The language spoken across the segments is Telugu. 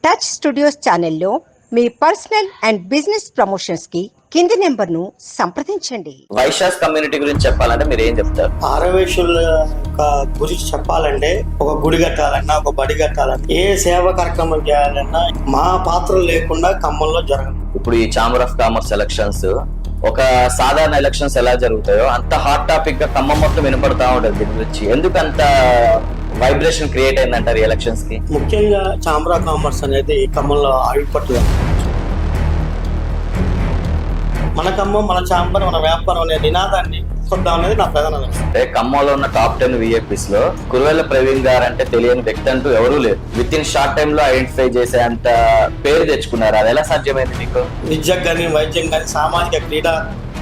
టచ్ స్టూడియోస్ ఛానల్లో మీ పర్సనల్ అండ్ బిజినెస్ ప్రమోషన్స్ కి కింది నెంబర్ ను సంప్రదించండి. వైశ్యాస్ కమ్యూనిటీ గురించి చెప్పాలంటే మీరు ఏం చెప్తారు? ఆరవేశుల గురించి చెప్పాలంటే ఒక గుడి కట్టాలన్నా, ఒక బడి కట్టాలన్నా, ఏ సేవా కార్యక్రమం చేయాలన్నా మా పాత్ర లేకుండా ఖమ్మంలో జరగదు. ఇప్పుడు ఈ ఛాంబర్ ఆఫ్ కామర్స్ ఎలక్షన్స్ ఒక సాధారణ ఎలక్షన్స్ ఎలా జరుగుతాయో అంత హాట్ టాపిక్ గా ఖమ్మం మొత్తం వినపడతా ఉంటుంది. దీని గురించి ఎందుకు అంత వైబ్రేషన్ క్రియేట్ అయిందంటారు ఈ ఎలక్షన్స్ కి? ముఖ్యంగా ఛాంబర్ ఆఫ్ కామర్స్ అనేది ఖమ్మంలో ఆవిపట్టు. మన ఖమ్మం, మన ఛాంబర్, మన వ్యాపారం అనే నినాదాన్ని కొద్దాం అనేది నా ప్రధాన లక్ష్యం. అంటే ఖమ్మంలో ఉన్న టాప్ 10 VIPs లో కురువెల్ల ప్రవీణ్ గారు అంటే తెలియని వ్యక్తి అంటూ ఎవరూ లేరు. విత్ ఇన్ షార్ట్ టైమ్ లో ఐడెంటిఫై చేసే అంత పేరు తెచ్చుకున్నారు. అది ఎలా సాధ్యమైంది మీకు? విద్యకు కానీ, వైద్యం కానీ, సామాజిక క్రీడ,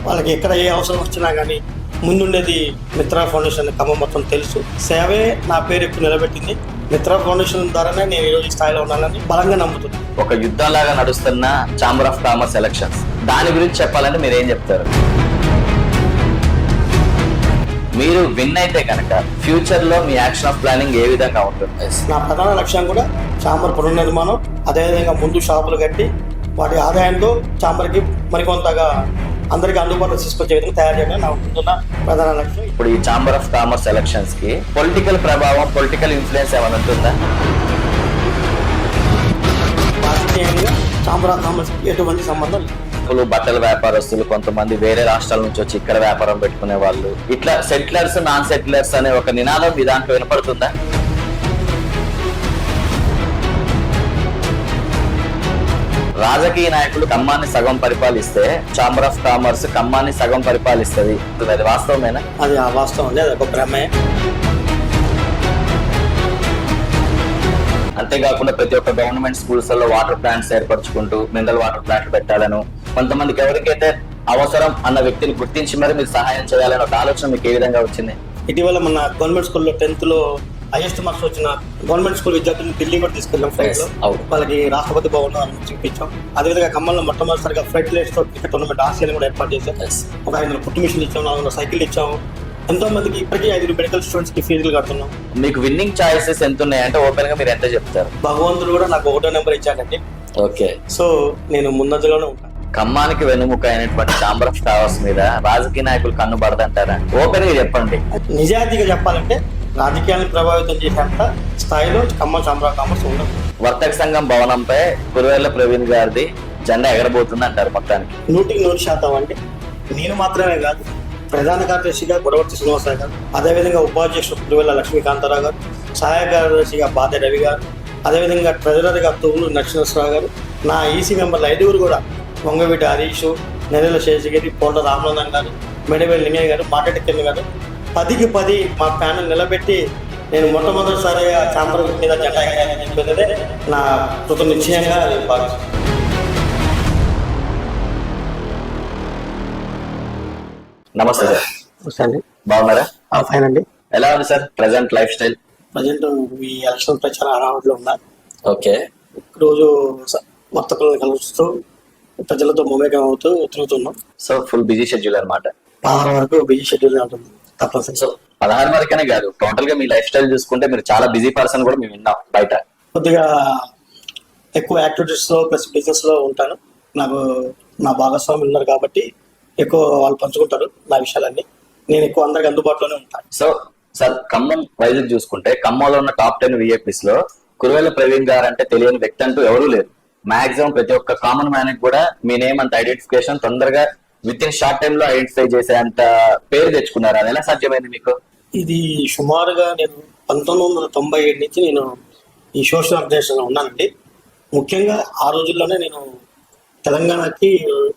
వాళ్ళకి ఎక్కడ ఏ అవసరం వచ్చినా కానీ ముందుండేది మిత్రా ఫౌండేషన్. ఖమ్మం మొత్తం తెలుసు. సేవే నా పేరు ఎక్కువ నిలబెట్టింది. మిత్రా ఫౌండేషన్ ద్వారానే నేను ఈరోజు ఈ స్థాయిలో ఉన్నానని బలంగా నమ్ముతున్నాను. ఒక యుద్ధం లాగా నడుస్తున్న ఛాంబర్ ఆఫ్ కామర్స్ ఎలక్షన్స్, దాని గురించి చెప్పాలంటే మీరు ఏం చెప్తారు? మీరు విన్ అయితే కనుక ఫ్యూచర్ లో మీ యాక్షన్ ఆఫ్ ప్లానింగ్ ఏ విధంగా ఉంటుంది? నా ప్రధాన లక్ష్యం కూడా ఛాంబర్ పునర్నిర్మాణం, అదేవిధంగా ముందు షాపులు కట్టి వాటి ఆదాయంతో ఛాంబర్కి మరికొంతగా అందరికి అందుబాటులో తీసుకొచ్చే విధంగా తయారు చేయడం నా ముందున్న ప్రధాన లక్ష్యం. ఇప్పుడు ఈ ఛాంబర్ ఆఫ్ కామర్స్ ఎలక్షన్స్ కి పొలిటికల్ ప్రభావం, పొలిటికల్ ఇన్ఫ్లుయెన్స్ ఏమైనా ఉంటుందా? రాజకీయంగా ఛాంబర్ ఆఫ్ కామర్స్ ఎటువంటి సంబంధం లేదు. బట్టల వ్యాపారస్తులు కొంతమంది వేరే రాష్ట్రాల నుంచి వచ్చి ఇక్కడ వ్యాపారం పెట్టుకునే వాళ్ళు, ఇట్లా సెటిలర్స్, నాన్ సెటిలర్స్ అనే ఒక నినాదం మీ దాంట్లో వినపడుతుందా? రాజకీయ నాయకులు ఖమ్మాన్ని సగం పరిపాలిస్తే ఛాంబర్ ఆఫ్ కామర్స్ ఖమ్మాన్ని సగం పరిపాలిస్తుంది. అది వాస్తవమేనా? అది ఆ వాస్తవం లేదు, ఒక భ్రమే. అంతేకాకుండా ప్రతి ఒక్క గవర్నమెంట్ స్కూల్స్ లో వాటర్ ప్లాంట్స్ ఏర్పరచుకుంటూ మినరల్ వాటర్ ప్లాంట్లు పెట్టాలను, కొంతమందికి ఎవరికైతే అవసరం అన్న వ్యక్తిని గుర్తించి మరి మీరు సహాయం చేయాలని ఒక ఆలోచన మీకు ఏ విధంగా వచ్చింది? ఇటీవల మన గవర్నమెంట్ స్కూల్లో 10th లో హైయెస్ట్ మార్క్స్ వచ్చిన గవర్నమెంట్ స్కూల్ విద్యార్థులను ఢిల్లీ కూడా తీసుకెళ్ళాం. ఫ్లైట్ లో వాళ్ళకి రాష్ట్రపతి భవన్ చూపించాం. అదేవిధంగా ఖమ్మంలో మొట్టమొదటిసారిగా ఫ్లైట్ రేస్ క్రికెట్ టోర్నమెంట్ ఆసియాని కూడా ఏర్పాటు చేశాం. ఒక 500 పుట్టు మిషన్లు ఇచ్చాం, 400 సైకిల్ ఇచ్చాము. ఎంతో మందికి ఇప్పటికీ 5 మెడికల్ స్టూడెంట్స్ కి ఫీజులు కడుతున్నాం. మీకు విన్నింగ్ ఛాయిసెస్ ఎంత ఉన్నాయంటే ఓపెన్ గా మీరు ఎంత చెప్తారు? భగవంతుడు కూడా నాకు 1వ నెంబర్ ఇచ్చాడండి. ఓకే, సో నేను ముందంజలోనే ఉంటాను. ఖమ్మానికి వెనుముక అయినటువంటి ఛాంబర్ ఆఫ్ కామర్స్ మీద రాజకీయ నాయకులు కన్ను పడదంటారా? ఓపెన్ గా చెప్పండి. నిజాయితీగా చెప్పాలంటే రాజకీయాలను ప్రభావితం చేసేంత స్థాయిలో ఖమ్మం ఛాంబర్ ఆఫ్ కామర్స్ ఉండదు. వర్తక సంఘం భవనంపై కురువెల్ల ప్రవీణ్ గారిది జెండా ఎగరబోతుంది అంటారు. మొత్తానికి 100% అంటే నేను మాత్రమే కాదు, ప్రధాన కార్యదర్శిగా గొడవర్తి శ్రీనివాసరావు గారు, అదేవిధంగా ఉపాధ్యక్షుడు కురువెల్ల లక్ష్మీకాంతారావు గారు, సహాయ కార్యదర్శిగా బాదే రవి గారు, అదేవిధంగా ట్రెజరర్గా తోగులు నరసింహరావు గారు, నా ఈసీ మెంబర్లు 5 కూడా వంగవీటి హరీష్, నెలల శేషగిరి, పోట రామనందన్ గారు, మెడవేలి లింగయ్య గారు, మాటటి కింద గారు, 10కి 10 మా ప్యానల్ నిలబెట్టి నేను మొట్టమొదటిసారి ఛాంబర్ మీద జెండా చెప్పేదే నా కృత నిశ్చయంగా భావిస్తున్నాను. నమస్తే సార్. నమస్తే అండి. బాగున్నారా? ఫైన్ అండి. ఎలా ఉంది sir present life style? Present ఈ ఎలక్షన్ ప్రచారం హడావుడిలో ఉన్నా. ఓకే, రోజు వర్తకులను కలుస్తూ ప్రజలతో మమేకం అవుతూ తిరుగుతున్నాం. సో ఫుల్ బిజీ షెడ్యూల్ అనమాట. 16 వరకు బిజీ షెడ్యూల్ ఉంటుంది తప్పనిసరి. సో 16 వరకనే కాదు, టోటల్ గా మీ లైఫ్ స్టైల్ చూసుకుంటే మీరు చాలా బిజీ పర్సన్ కూడా మేము విన్నాం బయట. కొద్దిగా ఎక్కువ యాక్టివిటీస్ లో ప్లస్ బిజినెస్ లో ఉంటాను. నాకు నా భాగస్వాములు ఉన్నారు కాబట్టి ఎక్కువ వాళ్ళు పంచుకుంటారు నా విషయాలన్నీ. నేను ఎక్కువ అందరికి అందుబాటులోనే ఉంటాను. సో సార్, ఖమ్మం వైద్యులు చూసుకుంటే ఖమ్మంలో ఉన్న టాప్ 10 VIPs లో కురువెల్ల ప్రవీణ్ గారు అంటే తెలియని వ్యక్తి అంటూ ఎవరూ లేరు. మాక్సిమం ప్రతి ఒక్క కామన్ మ్యాన్ కూడా మీ నేమ్ అంత ఐడెంటిఫికేషన్ తొందరగా విత్ ఇన్ షార్ట్ టైమ్ లో ఐడెంటిఫై చేసే అంత పేరు తెచ్చుకున్నారు. అది ఎలా సాధ్యమైంది మీకు? ఇది సుమారుగా నేను 1997 నుంచి నేను ఈ సోషల్ ఆర్గనైజేషన్ లో ఉన్నానండి. ముఖ్యంగా ఆ రోజుల్లోనే నేను తెలంగాణకి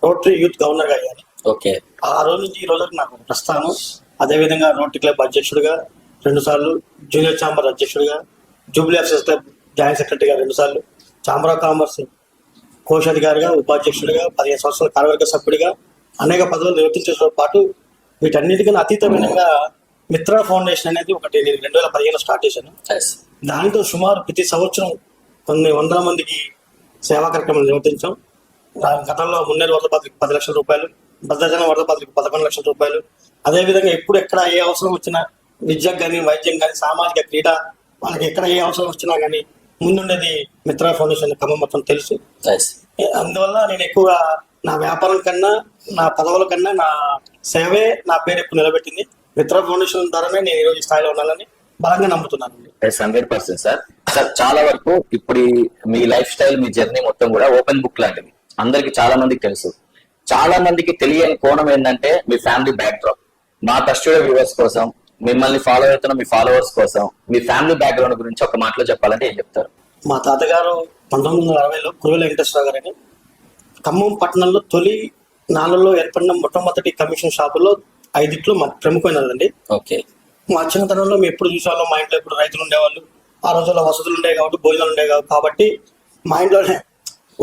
రోటరీ యూత్ గవర్నర్ గా అయ్యాను. ఓకే, ఆ రోజు నుంచి ఈ రోజు నాకు ప్రస్థానం. అదేవిధంగా రోటరీ క్లబ్ అధ్యక్షుడిగా 2 సార్లు, జూనియర్ ఛాంబర్ అధ్యక్షుడిగా, జూబ్లీ ఆఫీసర్స్ క్లబ్ జాయింట్ సెక్రటరీగా 2 సార్లు, ఛాంబర్ ఆఫ్ కామర్స్ కోశాధికారిగా, ఉపాధ్యక్షుడిగా, 15 సంవత్సరాల కార్యవర్గ సభ్యుడిగా అనేక పదవులు నిర్వర్తించడంతో పాటు వీటన్నిటికన్నా అతీతమైనగా మిత్రా ఫౌండేషన్ అనేది ఒకటి నేను 2015లో స్టార్ట్ చేశాను. దానితో సుమారు ప్రతి సంవత్సరం కొన్ని 100 మందికి సేవా కార్యక్రమాలు నిర్వర్తించాం. గతంలో మున్నేరు వరద బాధితులకు 10 లక్షల రూపాయలు, భద్రాచలం వరద బాధితులకు 11 లక్షల రూపాయలు. అదేవిధంగా ఎప్పుడు ఎక్కడ ఏ అవసరం వచ్చినా విద్యకు కానీ, వైద్యం కానీ, సామాజిక క్రీడ, వాళ్ళకి ఎక్కడ ఏ అవసరం వచ్చినా కానీ ముందుండేది మిత్రా ఫౌండేషన్ ఖమ్మం మొత్తం తెలుసు. అందువల్ల నేను ఎక్కువగా నా వ్యాపారం కన్నా, నా పదవుల కన్నా నా సేవే నా పేరు ఎక్కువ నిలబెట్టింది. మిత్రా ఫౌండేషన్ ద్వారానే నేను ఈరోజు ఈ స్థాయిలో ఉండాలని బలంగా నమ్ముతున్నాను. 100% సార్. చాలా వరకు ఇప్పుడు మీ లైఫ్ స్టైల్, మీ జర్నీ మొత్తం కూడా ఓపెన్ బుక్ లాంటిది. అందరికి చాలా మందికి తెలుసు. చాలా మందికి తెలియని కోణం ఏంటంటే మీ ఫ్యామిలీ బ్యాక్ డ్రాప్. మా కస్టమర్ వ్యూవర్స్ కోసం, మిమ్మల్ని ఫాలో అవుతున్న మీ ఫాలోవర్స్ కోసం మీ ఫ్యామిలీ బ్యాక్గ్రౌండ్ గురించి ఒక మాటలో చెప్పాలంటే ఏం చెప్తారు? మా తాతగారు 1960లో కురువెల వెంకటేశ్వర గారు అని ఖమ్మం పట్టణంలో తొలి నాలుగులో ఏర్పడిన మొట్టమొదటి కమిషన్ షాపులో 5 ప్రముఖమైనదండి. ఓకే. మా చిన్నతనంలో మేము ఎప్పుడు చూసేవాళ్ళం, మా ఇంట్లో ఎప్పుడు రైతులు ఉండేవాళ్ళు. ఆ రోజుల్లో వసతులు ఉండేవి కాబట్టి, భోజనాలు ఉండేవి కాబట్టి మా ఇంట్లోనే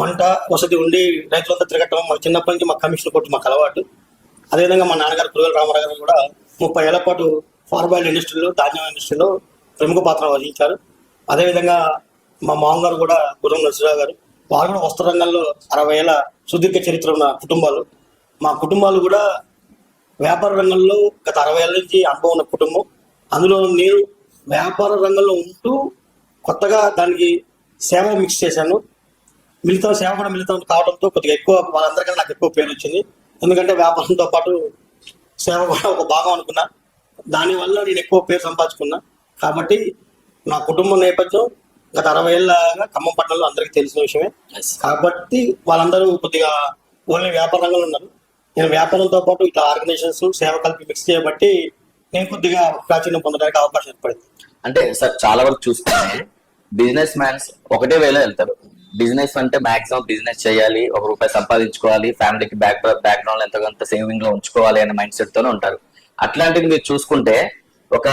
వంట వసతి ఉండి రైతులంతా తిరగటం మా చిన్నప్పటి నుంచి మా కమిషన్ కొట్టు మాకు అలవాటు. అదేవిధంగా మా నాన్నగారు కురువెల రామారావు గారు కూడా 30 ఏళ్ల పాటు ఫార్మాయిల్ ఇండస్ట్రీలో, ధాన్యం ఇండస్ట్రీలో ప్రముఖ పాత్ర వహించారు. అదేవిధంగా మా మామగారు కూడా గుర్రం నరసింహరావు గారు, వారు కూడా వస్త్ర రంగంలో 60 ఏళ్ల సుదీర్ఘ చరిత్ర ఉన్న కుటుంబాలు. మా కుటుంబాలు కూడా వ్యాపార రంగంలో గత 60 ఏళ్ళ నుంచి అనుభవం ఉన్న కుటుంబం. అందులో నేను వ్యాపార రంగంలో ఉంటూ కొత్తగా దానికి సేవ మిక్స్ చేశాను. మిగతా సేవ కూడా మిగతా కావడంతో కొద్దిగా ఎక్కువ వాళ్ళందరికన్నా నాకు ఎక్కువ పేరు వచ్చింది. ఎందుకంటే వ్యాపారంతో పాటు సేవ కూడా ఒక భాగం అనుకున్నా. దానివల్ల నేను ఎక్కువ పేరు సంపాదించుకున్నా. కాబట్టి నా కుటుంబ నేపథ్యం గత 60 ఏళ్ళగా ఖమ్మం పట్టణంలో అందరికీ తెలిసిన విషయమే. కాబట్టి వాళ్ళందరూ కొద్దిగా ఓన్లీ వ్యాపార రంగంలో ఉన్నారు. నేను వ్యాపారంతో పాటు ఇట్లా ఆర్గనైజేషన్స్ సేవ కలిపి మిక్స్ చేయబట్టి నేను కొద్దిగా ప్రాచుర్యం పొందడానికి అవకాశం ఏర్పడింది. అంటే సార్ చాలా వరకు చూసుకుంటే బిజినెస్ మ్యాన్స్ ఒకటే వేలో వెళ్తారు. బిజినెస్ అంటే మాక్సిమం బిజినెస్ చేయాలి, ₹1 సంపాదించుకోవాలి, ఫ్యామిలీకి బ్యాక్గ్రౌండ్ ఎంతో కొంత సేవింగ్ లో ఉంచుకోవాలి అనే మైండ్ సెట్ తోనే ఉంటారు. అట్లాంటిది మీరు చూసుకుంటే ఒక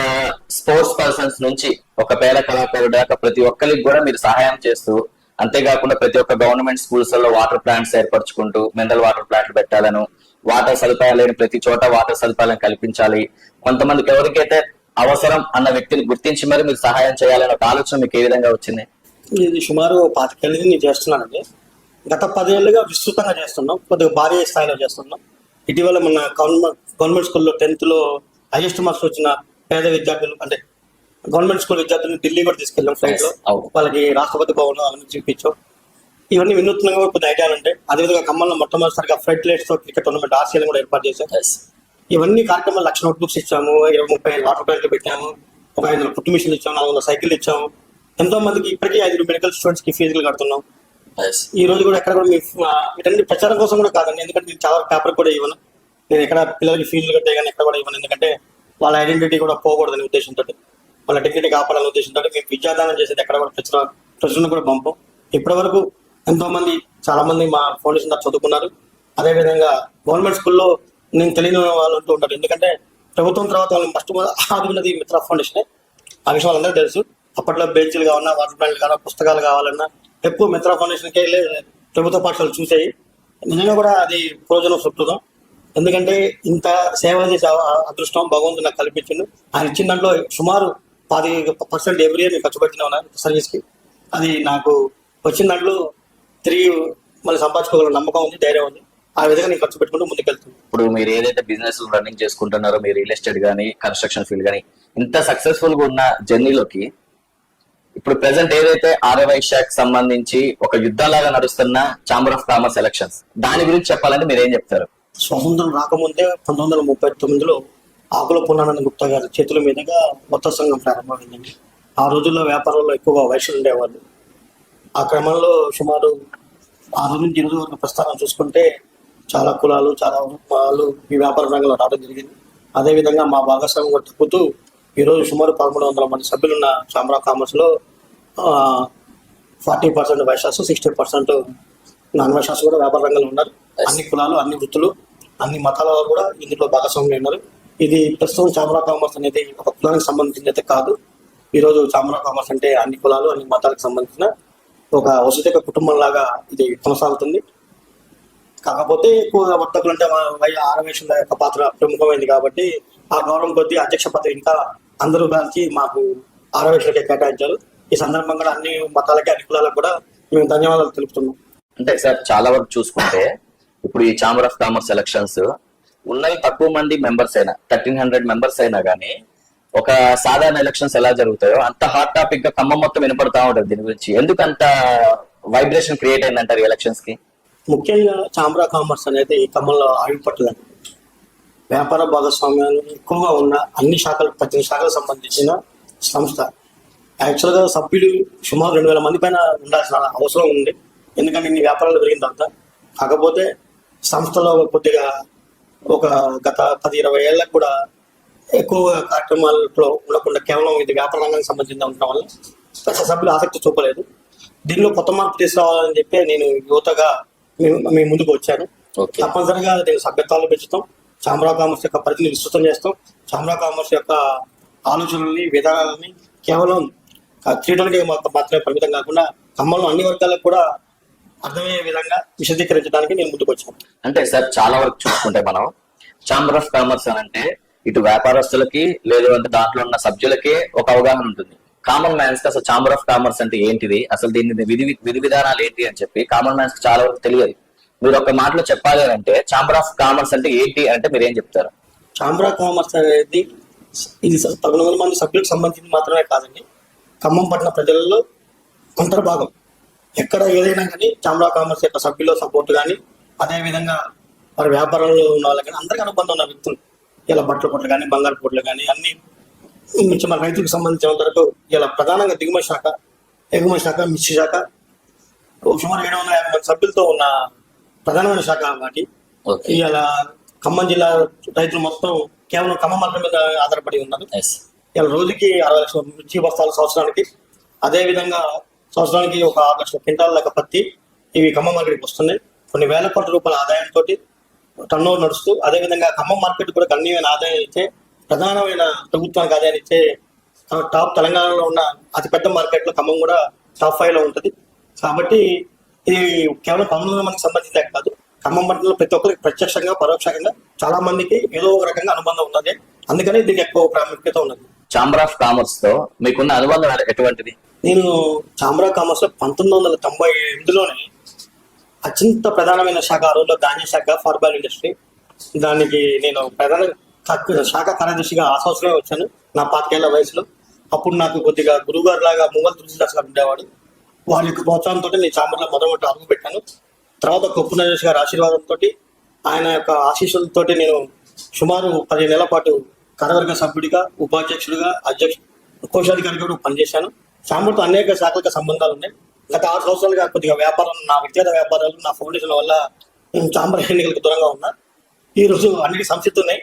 స్పోర్ట్స్ పర్సన్స్ నుంచి ఒక పేద కళాకారుడు దాకా ప్రతి ఒక్కరికి కూడా మీరు సహాయం చేస్తూ, అంతేకాకుండా ప్రతి ఒక్క గవర్నమెంట్ స్కూల్స్ లో వాటర్ ప్లాంట్స్ ఏర్పరచుకుంటూ మినరల్ వాటర్ ప్లాంట్లు పెట్టాలను, వాటర్ సదుపాయాలు లేని ప్రతి చోట వాటర్ సదుపాయాలను కల్పించాలి, కొంతమందికి ఎవరికైతే అవసరం అన్న వ్యక్తిని గుర్తించి మరి మీరు సహాయం చేయాలనే ఒక ఆలోచన మీకు ఏ విధంగా వచ్చింది? ఇది సుమారు 25 ఏళ్ళ నుంచి నేను చేస్తున్నానండి. గత 10 ఏళ్ళుగా విస్తృతంగా చేస్తున్నాం, కొద్దిగా భారీ స్థాయిలో చేస్తున్నాం. ఇటీవల మన గవర్నమెంట్ స్కూల్లో 10th హైయెస్ట్ మార్క్స్ వచ్చిన పేద విద్యార్థులు, అంటే గవర్నమెంట్ స్కూల్ విద్యార్థులను ఢిల్లీ కూడా తీసుకెళ్ళాం ఫ్లైట్ లో. వాళ్ళకి రాష్ట్రపతి భవన్ అవన్నీ చూపించాం. ఇవన్నీ వినూత్నంగా కొద్ది ఐడియాలు ఉంటాయి. అదేవిధంగా ఖమ్మంలో మొట్టమొదటిసారిగా ఫ్లడ్ లైట్స్ తో క్రికెట్ టోర్నమెంట్ ఆసియాలు కూడా ఏర్పాటు చేశాం. ఇవన్నీ కార్యక్రమాలు 1,00,000 నోట్బుక్స్ ఇచ్చాము, 20-30 వాటర్ ప్లాంట్లు పెట్టాము, ఒక 500 కుట్టు మిషన్లు ఇచ్చాము, 400 సైకిల్ ఇచ్చాము. ఎంతో మందికి ఇప్పటికీ 5 మెడికల్ స్టూడెంట్స్ కి ఫీజులు కడుతున్నాం. ఈ రోజు కూడా ఎక్కడ కూడా వీటన్ని ప్రచారం కోసం కూడా కాదండి, ఎందుకంటే నేను చాలా పేపర్ కూడా ఇవ్వను. నేను ఎక్కడ పిల్లలకి ఫీజులు కట్టే కానీ ఎక్కడ కూడా ఇవ్వను. ఎందుకంటే వాళ్ళ ఐడెంటిటీ కూడా పోకూడదనే ఉద్దేశంతో, వాళ్ళ డిగ్నిటీ కాపాడాలనే ఉద్దేశంతో మేము విద్యాదానం చేసేది ఎక్కడ కూడా ప్రచురణ కూడా పంపం. ఇప్పటి వరకు ఎంతో మంది, చాలా మంది మా ఫౌండేషన్ ద్వారా చదువుకున్నారు. అదేవిధంగా గవర్నమెంట్ స్కూల్లో నేను తెలియని వాళ్ళు ఉంటూ ఉంటారు. ఎందుకంటే ప్రభుత్వం తర్వాత వాళ్ళని ఫస్ట్ ఆదుకున్నది మిత్రా ఫౌండేషనే. ఆ విషయం వాళ్ళందరూ తెలుసు. అప్పట్లో బెంచ్లు కావాలన్నా, వాటర్ ప్లాంట్లు కావాలన్నా, పుస్తకాలు కావాలన్నా ఎక్కువ మిత్రా ఫౌండేషన్కి వెళ్ళి ప్రభుత్వ పాఠశాలలు చూసాయి. నిజంగా కూడా అది ప్రయోజనం సుప్రదం. ఎందుకంటే ఇంత సేవ చేసే అదృష్టం భగవంతుడు నాకు కల్పించిండు. ఆయన ఇచ్చిన దాంట్లో సుమారు 10% ఎవ్రీ ఇయర్ నేను ఖర్చు పెట్టిన సర్వీస్కి. అది నాకు వచ్చిన దాంట్లో తిరిగి మళ్ళీ సంపాదించుకోగల నమ్మకం ఉంది, ధైర్యం ఉంది. ఆ విధంగా నేను ఖర్చు పెట్టుకుంటూ ముందుకెళ్తున్నాను. ఇప్పుడు మీరు ఏదైతే బిజినెస్ రన్నింగ్ చేసుకుంటున్నారో, మీరు రియల్ ఎస్టేట్ కానీ, కన్స్ట్రక్షన్ ఫీల్డ్ కానీ, ఇంత సక్సెస్ఫుల్ గా ఉన్న జర్నీలోకి ఇప్పుడు ప్రెసెంట్ ఏదైతే ఆర్యవై శాఖ సంబంధించి ఒక యుద్ధంలాగా నడుస్తున్న ఛాంబర్ ఆఫ్ కామర్స్ ఎలక్షన్స్, దాని గురించి చెప్పాలంటే మీరు ఏం చెప్తారు? స్వతంత్రం రాకముందే 1939లో ఆకుల పూర్ణానంద గుప్తా గారి చేతుల మీదుగా మొత్తం సంఘం ప్రారంభమైందండి. ఆ రోజుల్లో వ్యాపారంలో ఎక్కువగా వైశ్యులు ఉండేవాళ్ళు. ఆ క్రమంలో సుమారు 6 నుంచి 8 వరకు ప్రస్థానం చూసుకుంటే చాలా కులాలు, చాలా వాళ్ళు ఈ వ్యాపార రంగంలో రావడం జరిగింది. అదేవిధంగా మా భాగస్వామ్యం కూడా తగ్గుతూ ఈరోజు సుమారు 1,300 మంది సభ్యులున్న ఛాంబర్ ఆఫ్ కామర్స్లో 40% వైశ్యాసు, 60% నాన్ వైశ్యాసు కూడా వ్యాపార రంగంలో ఉన్నారు. అన్ని కులాలు, అన్ని వృత్తులు, అన్ని మతాల వారు కూడా ఇందులో భాగస్వామ్యం ఉన్నారు. ఇది ప్రస్తుతం ఛాంబర్ ఆఫ్ కామర్స్ అనేది ఒక కులానికి సంబంధించింది అయితే కాదు. ఈరోజు ఛాంబర్ ఆఫ్ కామర్స్ అంటే అన్ని కులాలు, అన్ని మతాలకు సంబంధించిన ఒక వసతిక కుటుంబం లాగా ఇది కొనసాగుతుంది. కాకపోతే ఎక్కువగా వర్తకులు అంటే ఆరవేశం యొక్క పాత్ర ప్రముఖమైంది కాబట్టి ఆ గౌరవం కొద్దీ అధ్యక్ష పదవి ఇంకా అందరూ కలిసి మాకు ఆరవేశలకే కేటాయించారు. ఈ సందర్భంగా అన్ని మతాలకి, అన్ని కులాలకు కూడా మేము ధన్యవాదాలు తెలుపుతున్నాం. అంటే సార్ చాలా వరకు చూసుకుంటే ఇప్పుడు ఈ ఛాంబర్ ఆఫ్ కామర్స్ ఎలక్షన్స్ ఉన్నది తక్కువ మంది మెంబర్స్ అయినా, 1,300 మెంబర్స్ అయినా కానీ ఒక సాధారణ ఎలక్షన్స్ ఎలా జరుగుతాయో అంత హాట్ టాపిక్ గా ఖమ్మం మొత్తం వినపడతా ఉంటది దీని గురించి. ఎందుకు అంత వైబ్రేషన్ క్రియేట్ అయిందంటారు ఎలక్షన్స్ కి? ముఖ్యంగా చాంబ్రా కామర్స్ అనేది ఈ ఖమ్మంలో ఆగిపట్టలేదు. వ్యాపార భాగస్వామ్యాలు ఎక్కువగా ఉన్న అన్ని శాఖలు 18 శాఖలకు సంబంధించిన సంస్థ. యాక్చువల్గా సభ్యులు సుమారు 2000 మంది పైన ఉండాల్సిన అవసరం ఉంది. ఎందుకంటే ఇన్ని వ్యాపారాలు పెరిగిన తర్వాత. కాకపోతే సంస్థలో కొద్దిగా ఒక గత 10-20 ఏళ్ళకు కూడా ఎక్కువ కార్యక్రమాలలో ఉండకుండా కేవలం ఇది వ్యాపార రంగానికి సంబంధించిన ఉండటం వల్ల సభ్యులు ఆసక్తి చూపలేదు. దీనిలో కొత్త మార్పు తీసుకురావాలని చెప్పి నేను యువతగా మీ ముందుకు వచ్చాను. తప్పనిసరిగా దీని సభ్యత్వాలు పెంచుతాం, చాంబ్రా కామర్స్ యొక్క పరిధిని విస్తృతం చేస్తాం. చాంబ్రా కామర్స్ యొక్క ఆలోచనల్ని విధానాలని కేవలం క్రీడలకి మాత్రమే పరిమితం కాకుండా ఖమ్మంలో అన్ని వర్గాలకు కూడా అర్థమయ్యే విధంగా విశదీకరించడానికి నేను ముందుకు వచ్చాను. అంటే సార్ చాలా వరకు చూసుకుంటే మనం చాంబర్ ఆఫ్ కామర్స్ అని అంటే ఇటు వ్యాపారస్తులకి లేదు అంటే దాంట్లో ఉన్న సభ్యులకే ఒక అవగాహన ఉంటుంది. కామన్ మ్యాన్స్ కి అసలు చాంబర్ ఆఫ్ కామర్స్ అంటే ఏంటిది, అసలు దీని విధి విధానాలు ఏంటి అని చెప్పి కామన్ మ్యాన్స్ కి చాలా వరకు తెలియదు. మీరు ఒక మాటలో చెప్పాలి అంటే చాంబర్ ఆఫ్ కామర్స్ అంటే ఏంటి అంటే మీరు ఏం చెప్తారు? చాంబర్ ఆఫ్ కామర్స్ అనేది ఇది 1900 మంది సభ్యులకు సంబంధించి మాత్రమే కాదండి, ఖమ్మం పట్టణ ప్రజలలో అంతర్భాగం. ఎక్కడ ఏదైనా కానీ చాంబర్ ఆఫ్ కామర్స్ యొక్క సభ్యుల సపోర్ట్ కానీ, అదేవిధంగా వారి వ్యాపారంలో ఉన్న వాళ్ళకి కానీ అందరికీ అనుబంధం ఉన్న వ్యక్తులు, ఇలా బట్టల పొట్లు కానీ బంగారు పొట్లు కానీ అన్ని మన రైతులకు సంబంధించినంత వరకు ఇలా ప్రధానంగా దిగుమతి శాఖ, ఎగుమతి శాఖ, మిర్చి శాఖ సుమారు 750 మంది సభ్యులతో ఉన్న ప్రధానమైన శాఖ వాటి. ఇలా ఖమ్మం జిల్లా రైతులు మొత్తం కేవలం ఖమ్మం మార్కెట్ మీద ఆధారపడి ఉన్నారు. ఇలా రోజుకి 60 లక్షల మిర్చి బస్తాలు సంవత్సరానికి, అదేవిధంగా సంవత్సరానికి ఒక 6 లక్షల క్వింటాల దాకా పత్తి ఇవి ఖమ్మం మార్కెట్కి వస్తున్నాయి. కొన్ని వేల కోట్ల రూపాయల ఆదాయంతో టర్న్ ఓవర్ నడుస్తూ, అదేవిధంగా ఖమ్మం మార్కెట్ కూడా గణనీయమైన ఆదాయం ఇచ్చే, ప్రధానమైన ప్రభుత్వానికి ఆదాయాన్ని ఇచ్చే టాప్ తెలంగాణలో ఉన్న అతిపెద్ద మార్కెట్లో ఖమ్మం కూడా టాప్ 5 లో ఉంటుంది. కాబట్టి ఇది కేవలం 1900 మందికి సంబంధించే కాదు, ఖమ్మం పట్టణంలో ప్రతి ఒక్కరికి ప్రత్యక్షంగా పరోక్షంగా చాలా మందికి ఏదో ఒక రకంగా అనుబంధం ఉన్నది. అందుకని దీనికి ఎక్కువ ప్రాముఖ్యత ఉన్నది. చాంబర్ ఆఫ్ కామర్స్ తో మీకున్న అనుబంధం ఎటువంటిది? నేను చాంబర్ ఆఫ్ కామర్స్ లో 1998లోనే అత్యంత ప్రధానమైన శాఖ, ఆ రోజుల్లో ధాన్య శాఖ, ఫార్మల్ ఇండస్ట్రీ, దానికి నేను ప్రధాన శాఖ కార్యదర్శిగా ఆ సంవత్సరమే వచ్చాను నా 25 ఏళ్ల వయసులో. అప్పుడు నాకు కొద్దిగా గురువుగారు లాగా ముంగల్ తులసిదాస్ గారు ఉండేవాడు. వారి యొక్క ప్రోత్సాహంతో నేను చాంబర్లో మొదటి అడుగు పెట్టాను. తర్వాత కొప్పు నరేష్ గారి ఆశీర్వాదంతో, ఆయన యొక్క ఆశీస్సులతో నేను సుమారు 15 నెలల పాటు కార్యవర్గ సభ్యుడిగా, ఉపాధ్యక్షుడిగా, కోశాధికారిగా కూడా పనిచేశాను. చాంబర్తో అనేక శాఖలకు సంబంధాలు ఉన్నాయి. గత 6 సంవత్సరాలుగా కొద్దిగా వ్యాపారం, నా వ్యక్తిగత వ్యాపారాలు, నా ఫౌండేషన్ వల్ల చాంబర్ ఎన్నికలకు దూరంగా ఉన్నా. ఈ రోజు అన్నిటి సంసిద్ధి ఉన్నాయి.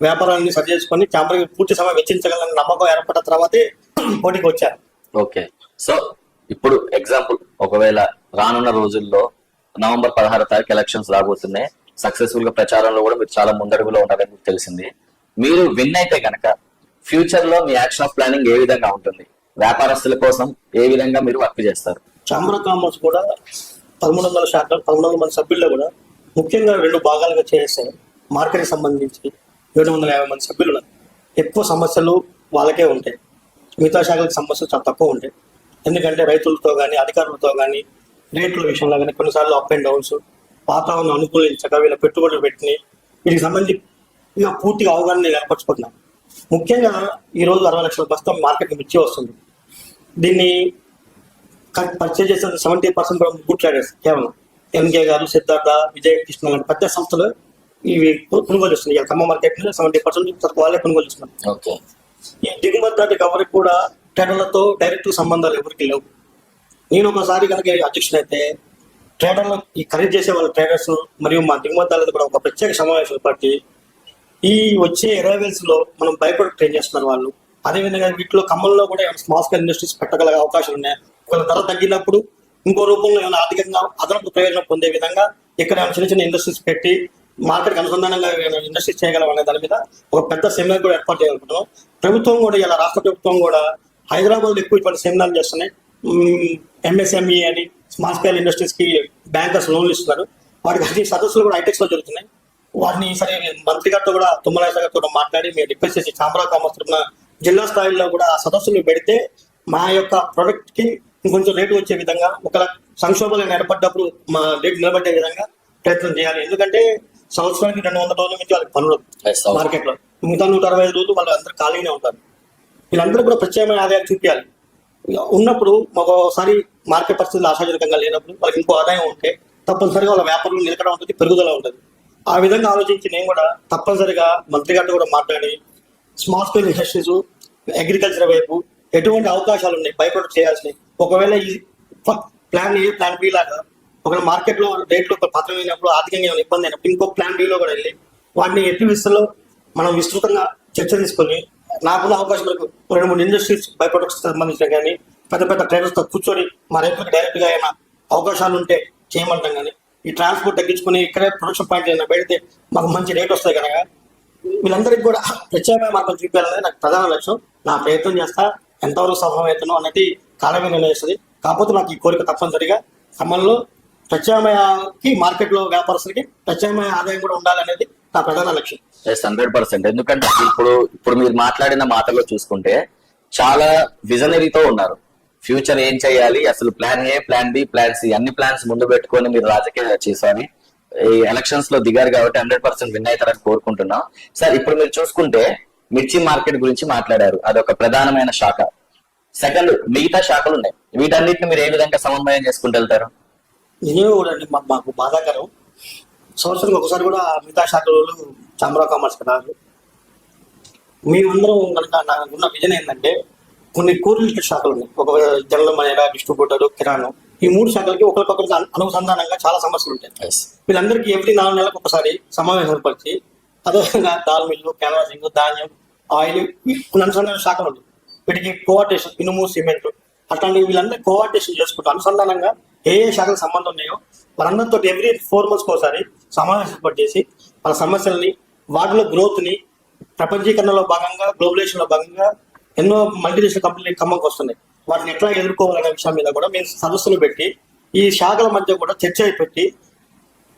వ్యాపారాన్ని సరి చేసుకొని చాంబర్కి పూర్తి సమయం వెచ్చించగలని నమ్మకం ఏర్పడిన తర్వాతే పోటీకి వచ్చారు. ఓకే, సో ఇప్పుడు ఎగ్జాంపుల్, ఒకవేళ రానున్న రోజుల్లో నవంబర్ 16వ తారీఖు ఎలక్షన్స్ రాబోతున్నాయి. సక్సెస్ఫుల్ గా ప్రచారంలో కూడా మీరు చాలా ముందడుగులో ఉన్నారని మీకు తెలిసింది. మీరు విన్ అయితే కనుక ఫ్యూచర్ లో మీ యాక్షన్ ఆఫ్ ప్లానింగ్ ఏ విధంగా ఉంటుంది? వ్యాపారస్తుల కోసం ఏ విధంగా మీరు వర్క్ చేస్తారు? చాంబర్ ఆఫ్ కామర్స్ కూడా 1300 శాఖలు, 1300 మంది సభ్యుల్లో కూడా ముఖ్యంగా 2 భాగాలుగా చేస్తే, మార్కెట్కి సంబంధించి 750 మంది సభ్యులు ఉన్నారు. ఎక్కువ సమస్యలు వాళ్ళకే ఉంటాయి, మిగతా శాఖలకు సమస్యలు చాలా తక్కువ ఉంటాయి. ఎందుకంటే రైతులతో కానీ, అధికారులతో కానీ, రేట్ల విషయంలో కానీ కొన్నిసార్లు అప్ అండ్ డౌన్స్, వాతావరణం అనుకూలించక వీళ్ళ పెట్టుబడులు పెట్టినాయి, వీటికి సంబంధించి పూర్తిగా అవగాహన ఏర్పరచుకుంటున్నాం. ముఖ్యంగా ఈరోజు 60 లక్షల బస్తా మార్కెట్కి మిర్చి వస్తుంది. దీన్ని పర్చేజ్ చేసిన 70% కూడా గుడ్ ట్రేడర్స్, కేవలం ఎన్కే గారు, సిద్ధార్థ, విజయ కృష్ణ లాంటి పెద్ద సంస్థలు ఇవి కొనుగోలు చేస్తున్నాయి. ఖమ్మం మార్కెట్ 70% వాళ్ళే కొనుగోలు చేస్తున్నారు. ఈ దిగుమతి దాటి ఎవరికి కూడా ట్రేడర్లతో డైరెక్ట్ సంబంధాలు ఎవరికి లేవు. నేను ఒకసారి కనుక అధ్యక్షుడు అయితే ట్రేడర్లు, ఈ ఖరీదు చేసే వాళ్ళ ట్రేడర్స్ మరియు మా దిగుమతిదారులతో కూడా ఒక ప్రత్యేక సమావేశం పట్టి ఈ వచ్చే అరైవల్స్ లో మనం భయపడి ట్రైన్ చేస్తున్నారు వాళ్ళు. అదేవిధంగా వీటిలో ఖమ్మంలో కూడా స్మాల్ స్కేల్ ఇండస్ట్రీస్ పెట్టగల అవకాశాలు ఉన్నాయి. ఒకవేళ ధర తగ్గినప్పుడు ఇంకో రూపంలో ఏమైనా ఆర్థికంగా అదనపు ప్రయోజనం పొందే విధంగా ఇక్కడ చిన్న చిన్న ఇండస్ట్రీస్ పెట్టి మార్కెట్కి అనుసంధానంగా ఇండస్ట్రీస్ చేయగలం అనే దాని మీద ఒక పెద్ద సెమినార్ కూడా ఏర్పాటు చేయాలనుకుంటున్నాం. ప్రభుత్వం కూడా ఇలా రాష్ట్ర ప్రభుత్వం కూడా హైదరాబాద్లో ఎక్కువ ఇటువంటి సెమినార్లు చేస్తున్నాయి. ఎంఎస్ఎంఈ అని స్మాల్ స్కేల్ ఇండస్ట్రీస్ కి బ్యాంకర్స్ లోన్లు ఇస్తున్నారు. వాటికి అన్ని సదస్సులు కూడా హైటెక్స్ లో జరుగుతున్నాయి. వాటిని సరే మంత్రి గారితో కూడా, తుమ్మల గారితో మాట్లాడి మేము రిక్వెస్ట్ చేసి చాంబర్ ఆఫ్ కామర్స్ తరఫున జిల్లా స్థాయిలో కూడా సదస్సులు పెడితే మా యొక్క ప్రొడక్ట్ కి ఇంకొంచెం రేటు వచ్చే విధంగా, ఒక సంక్షోభాలు ఏర్పడ్డప్పుడు మా రేటు నిలబడే విధంగా ప్రయత్నం చేయాలి. ఎందుకంటే సంవత్సరానికి 200 రోజుల నుంచి వాళ్ళకి పనులు మార్కెట్ లో, మిగతా 165 రోజులు వాళ్ళు అందరూ ఖాళీనే ఉంటారు. వీళ్ళందరూ కూడా ప్రత్యేకమైన ఆదాయాలు చూపించాలి. ఉన్నప్పుడు ఒకసారి మార్కెట్ పరిస్థితులు ఆశాజనకంగా లేనప్పుడు వాళ్ళకి ఇంకో ఆదాయం ఉంటే తప్పనిసరిగా వాళ్ళ వ్యాపారం నిలకడ ఉంటుంది, పెరుగుదల ఉంటుంది. ఆ విధంగా ఆలోచించి నేను కూడా తప్పనిసరిగా మంత్రి గారితో కూడా మాట్లాడి స్మాల్ స్కేల్ ఇండస్ట్రీస్, అగ్రికల్చర్ వైపు ఎటువంటి అవకాశాలు ఉన్నాయి బై ప్రొడక్ట్ చేయాల్సినవి. ఒకవేళ ఈ ప్లాన్ ఏ ప్లాన్ బి లాగా ఒకవేళ మార్కెట్లో రేట్లు పతనమైనప్పుడు ఆర్థికంగా ఏమైనా ఇబ్బంది అయినప్పుడు ఇంకో ప్లాన్ బిలో కూడా వెళ్ళి వాటిని ఎట్టి విషయంలో మనం విస్తృతంగా చర్చ తీసుకొని నాకున్న అవకాశం వరకు 2-3 ఇండస్ట్రీస్ బై ప్రొడక్ట్స్ సంబంధించిన కానీ పెద్ద పెద్ద ట్రేడర్స్తో కూర్చొని మా రైతులకు డైరెక్ట్గా ఏమైనా అవకాశాలు ఉంటే చేయమంటాం. కానీ ఈ ట్రాన్స్పోర్ట్ తగ్గించుకొని ఇక్కడే ప్రొడక్షన్ పాయింట్ ఏమైనా పెడితే మాకు మంచి రేట్ వస్తాయి కనుక వీళ్ళందరికీ కూడా ప్రత్యేకమైన మార్గం చూపించాలనేది నాకు ప్రధాన లక్ష్యం. నా ప్రయత్నం చేస్తా, ఎంతవరకు సఫలమవుతానో అనేది కాలమే నిర్ణయిస్తుంది. కాకపోతే నాకు ఈ కోరిక తప్పనిసరిగా ఖమ్మంలో ప్రత్యామ్నాయకి మార్కెట్లో వ్యాపారస్తులకి ప్రత్యామ్నాయ ఆదాయం కూడా ఉండాలనేది నా ప్రధాన లక్ష్యం. 100%. ఎందుకంటే ఇప్పుడు మీరు మాట్లాడిన మాటలో చూసుకుంటే చాలా విజనరీతో ఉన్నారు. ఫ్యూచర్ ఏం చేయాలి, అసలు plan A, plan B, plan C, అన్ని ప్లాన్స్ ముందు పెట్టుకొని మీరు రాజకీయ చేసాని ఈ ఎలక్షన్స్ లో దిగారు కాబట్టి 100% విన్ అవుతారని కోరుకుంటున్నాం. సార్, ఇప్పుడు మీరు చూసుకుంటే మిర్చి మార్కెట్ గురించి మాట్లాడారు, అదొక ప్రధానమైన శాఖ. సెకండ్, మిగతా శాఖలు ఉన్నాయి, వీటన్నిటిని మీరు ఏ విధంగా సమన్వయం చేసుకుంటూ వెళ్తారు? నిజమే కూడా అండి, మాకు బాధాకరం. సంవత్సరం ఒకసారి కూడా మిగతా శాఖలు చాంబర్ ఆఫ్ కామర్స్ కదా. మేమందరం కనుక నాకున్న విజన్ ఏంటంటే కొన్ని కోరిలేటెడ్ శాఖలు ఉన్నాయి. ఒక జనరల్ మేనేజర్, డిస్ట్రిబ్యూటర్, కిరాణం, ఈ 3 శాఖలకి ఒకరికొకరికి అనుసంధానంగా చాలా సమస్యలు ఉంటాయి. వీళ్ళందరికీ ఎవ్రీ 4 నెలలకు ఒకసారి సమావేశం ఏర్పరిచి అదేవిధంగా దాల్ మిల్లు, క్యాన్వాసింగ్, ధాన్యం, ఆయిల్, కొన్ని అనుసంధాన శాఖలు ఉంటాయి. వీటికి కోఆర్డినేషన్, ఇనుము, సిమెంట్, అట్లాంటి వీళ్ళందరూ కోఆర్డినేషన్ చేసుకుంటూ అనుసంధానంగా ఏ శాఖలకు సంబంధం ఉన్నాయో వాళ్ళందరితో ఎవ్రీ 4 months ఒకసారి సమావేశం ఏర్పాటు చేసి వాళ్ళ సమస్యల్ని, వాటిలో గ్రోత్ని, ప్రపంచీకరణలో భాగంగా, గ్లోబలైజేషన్ లో భాగంగా ఎన్నో మల్టీనేషనల్ కంపెనీలు ఖమ్మంకి వస్తున్నాయి. వాటిని ఎట్లా ఎదుర్కోవాలనే విషయం మీద కూడా మేము సదస్సులు పెట్టి ఈ శాఖల మధ్య కూడా చర్చ పెట్టి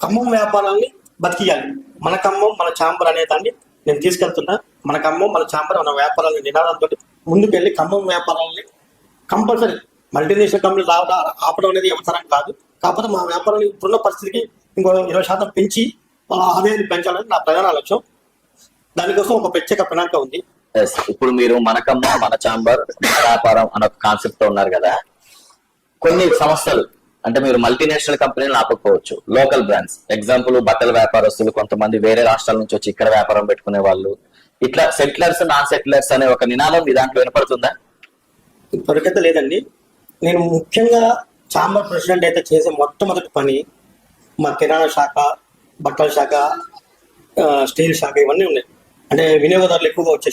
ఖమ్మం వ్యాపారాన్ని బతికియాలి. మన ఖమ్మం మన ఛాంబర్ అనే దాన్ని నేను తీసుకెళ్తున్నా. మన ఖమ్మం మన ఛాంబర్ మన వ్యాపారాన్ని నినాదంతో ముందుకెళ్ళి ఖమ్మం వ్యాపారాలని కంపల్సరీ మల్టీనేషనల్ కంపెనీలు ఆపడం అనేది అవసరం కాదు. కాకపోతే మా వ్యాపారాన్ని ఇప్పుడున్న పరిస్థితికి ఇంకో 20% పెంచి వాళ్ళ ఆదాయాన్ని పెంచాలని నా ప్రధాన లక్ష్యం. దానికోసం ఒక ప్రత్యేక ప్రణాళిక ఉంది. ఇప్పుడు మీరు మన ఖమ్మం మన ఛాంబర్ వ్యాపారం అన్న కాన్సెప్ట్ తో ఉన్నారు కదా. కొన్ని సంస్థలు అంటే మీరు మల్టీనేషనల్ కంపెనీలు ఆపకపోవచ్చు, లోకల్ బ్రాండ్స్, ఎగ్జాంపుల్ బట్టల వ్యాపారస్తులు కొంతమంది వేరే రాష్ట్రాల నుంచి వచ్చి ఇక్కడ వ్యాపారం పెట్టుకునే వాళ్ళు, ఇట్లా సెటిలర్స్, నాన్ సెటిలర్స్ అనే ఒక నినాదం మీ దాంట్లో వినపడుతుందా? ఇప్పటికైతే లేదండి. నేను ముఖ్యంగా ఛాంబర్ ప్రెసిడెంట్ అయితే చేసే మొట్టమొదటి పని మా కిరాణా శాఖ, బట్టల శాఖ, స్టీల్ శాఖ ఇవన్నీ ఉన్నాయి. అంటే వినియోగదారులు ఎక్కువగా వచ్చే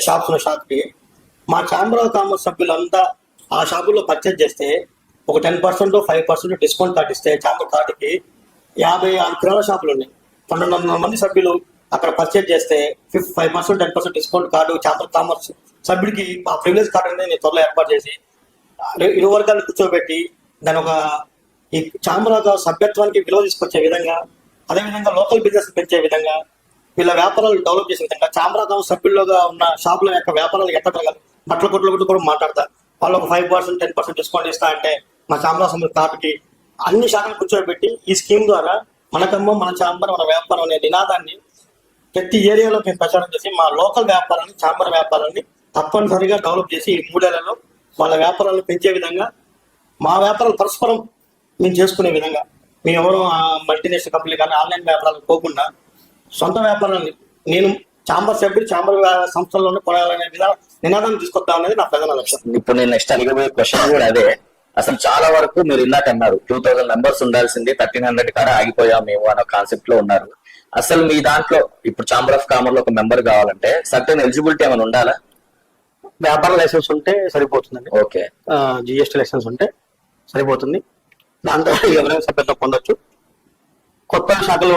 షాప్స్ ఉన్న షాప్కి మా ఛాంబర్ ఆఫ్ కామర్స్ సభ్యులంతా ఆ షాపుల్లో పర్చేజ్ చేస్తే ఒక 10%, 5% డిస్కౌంట్ కార్డు ఇస్తే ఛాంబర్ కార్డుకి 56 కిరాణా షాపులు ఉన్నాయి. 1200 మంది సభ్యులు అక్కడ పర్చేజ్ చేస్తే 5%, 10% డిస్కౌంట్ కార్డు ఛాంబర్ కామర్స్ సభ్యుడికి ఆ ప్రివిలేజ్ కార్డు అనేది నేను త్వరలో ఏర్పాటు చేసి ఇరు వర్గాలను కూర్చోబెట్టి దాని ఒక ఈ ఛాంబర్ ఆఫ్ సభ్యత్వానికి విలువ తీసుకొచ్చే విధంగా, అదేవిధంగా లోకల్ బిజినెస్ పెంచే విధంగా, వీళ్ళ వ్యాపారాలు డెవలప్ చేసే విధంగా, ఛాంబర్ ఆఫ్ సభ్యులుగా ఉన్న షాపుల యొక్క వ్యాపారాలు ఎట్లా పెరగాలి, బట్టల కొట్ల గురించి కూడా మాట్లాడతా. వాళ్ళు ఒక 5%, 10% డిస్కౌంట్ ఇస్తా అంటే మా ఛాంబర్ ఆఫ్ కార్డుకి అన్ని శాఖలు కూర్చోబెట్టి ఈ స్కీమ్ ద్వారా మన ఖమ్మం మన ఛాంబర్ మన వ్యాపారం అనే నినాదాన్ని ప్రతి ఏరియాలో మేము ప్రచారం చేసి మా లోకల్ వ్యాపారాన్ని, ఛాంబర్ వ్యాపారాన్ని తప్పనిసరిగా డెవలప్ చేసి ఈ 3 ఏళ్లలో వాళ్ళ వ్యాపారాలను పెంచే విధంగా, మా వ్యాపారాలు పరస్పరం మేము చేసుకునే విధంగా, మేము ఎవరో మల్టీనేషనల్ కంపెనీ కానీ ఆన్లైన్ వ్యాపారాలు పోకుండా సొంత వ్యాపారాన్ని నేను ఛాంబర్ సభ్యుడు ఛాంబర్ సంస్థల్లోనే కొనాలనే నినాదాన్ని తీసుకొద్దాం అనేది నా ప్రధాన లక్ష్యం. ఇప్పుడు నేను నెక్స్ట్ అడిగబోయే క్వశ్చన్ కూడా అదే. అసలు చాలా వరకు మీరు ఇందాక అన్నారు 2000 మెంబర్స్ ఉండాల్సింది 1300 కాడ ఆగిపోయాం మేము అన్న కాన్సెప్ట్ లో ఉన్నారు. అసలు మీ దాంట్లో ఇప్పుడు ఛాంబర్ ఆఫ్ కామర్స్ లో ఒక మెంబర్ కావాలంటే సర్టెన్ ఎలిజిబిలిటీ ఏమైనా ఉండాలా? వ్యాపార లైసెన్స్ ఉంటే సరిపోతుందండి. ఓకే, జిఎస్టీ లైసెన్స్ ఉంటే సరిపోతుంది. దాంతో ఎవరైనా సభ్యత్వం పొందొచ్చు. కొత్త శాఖలు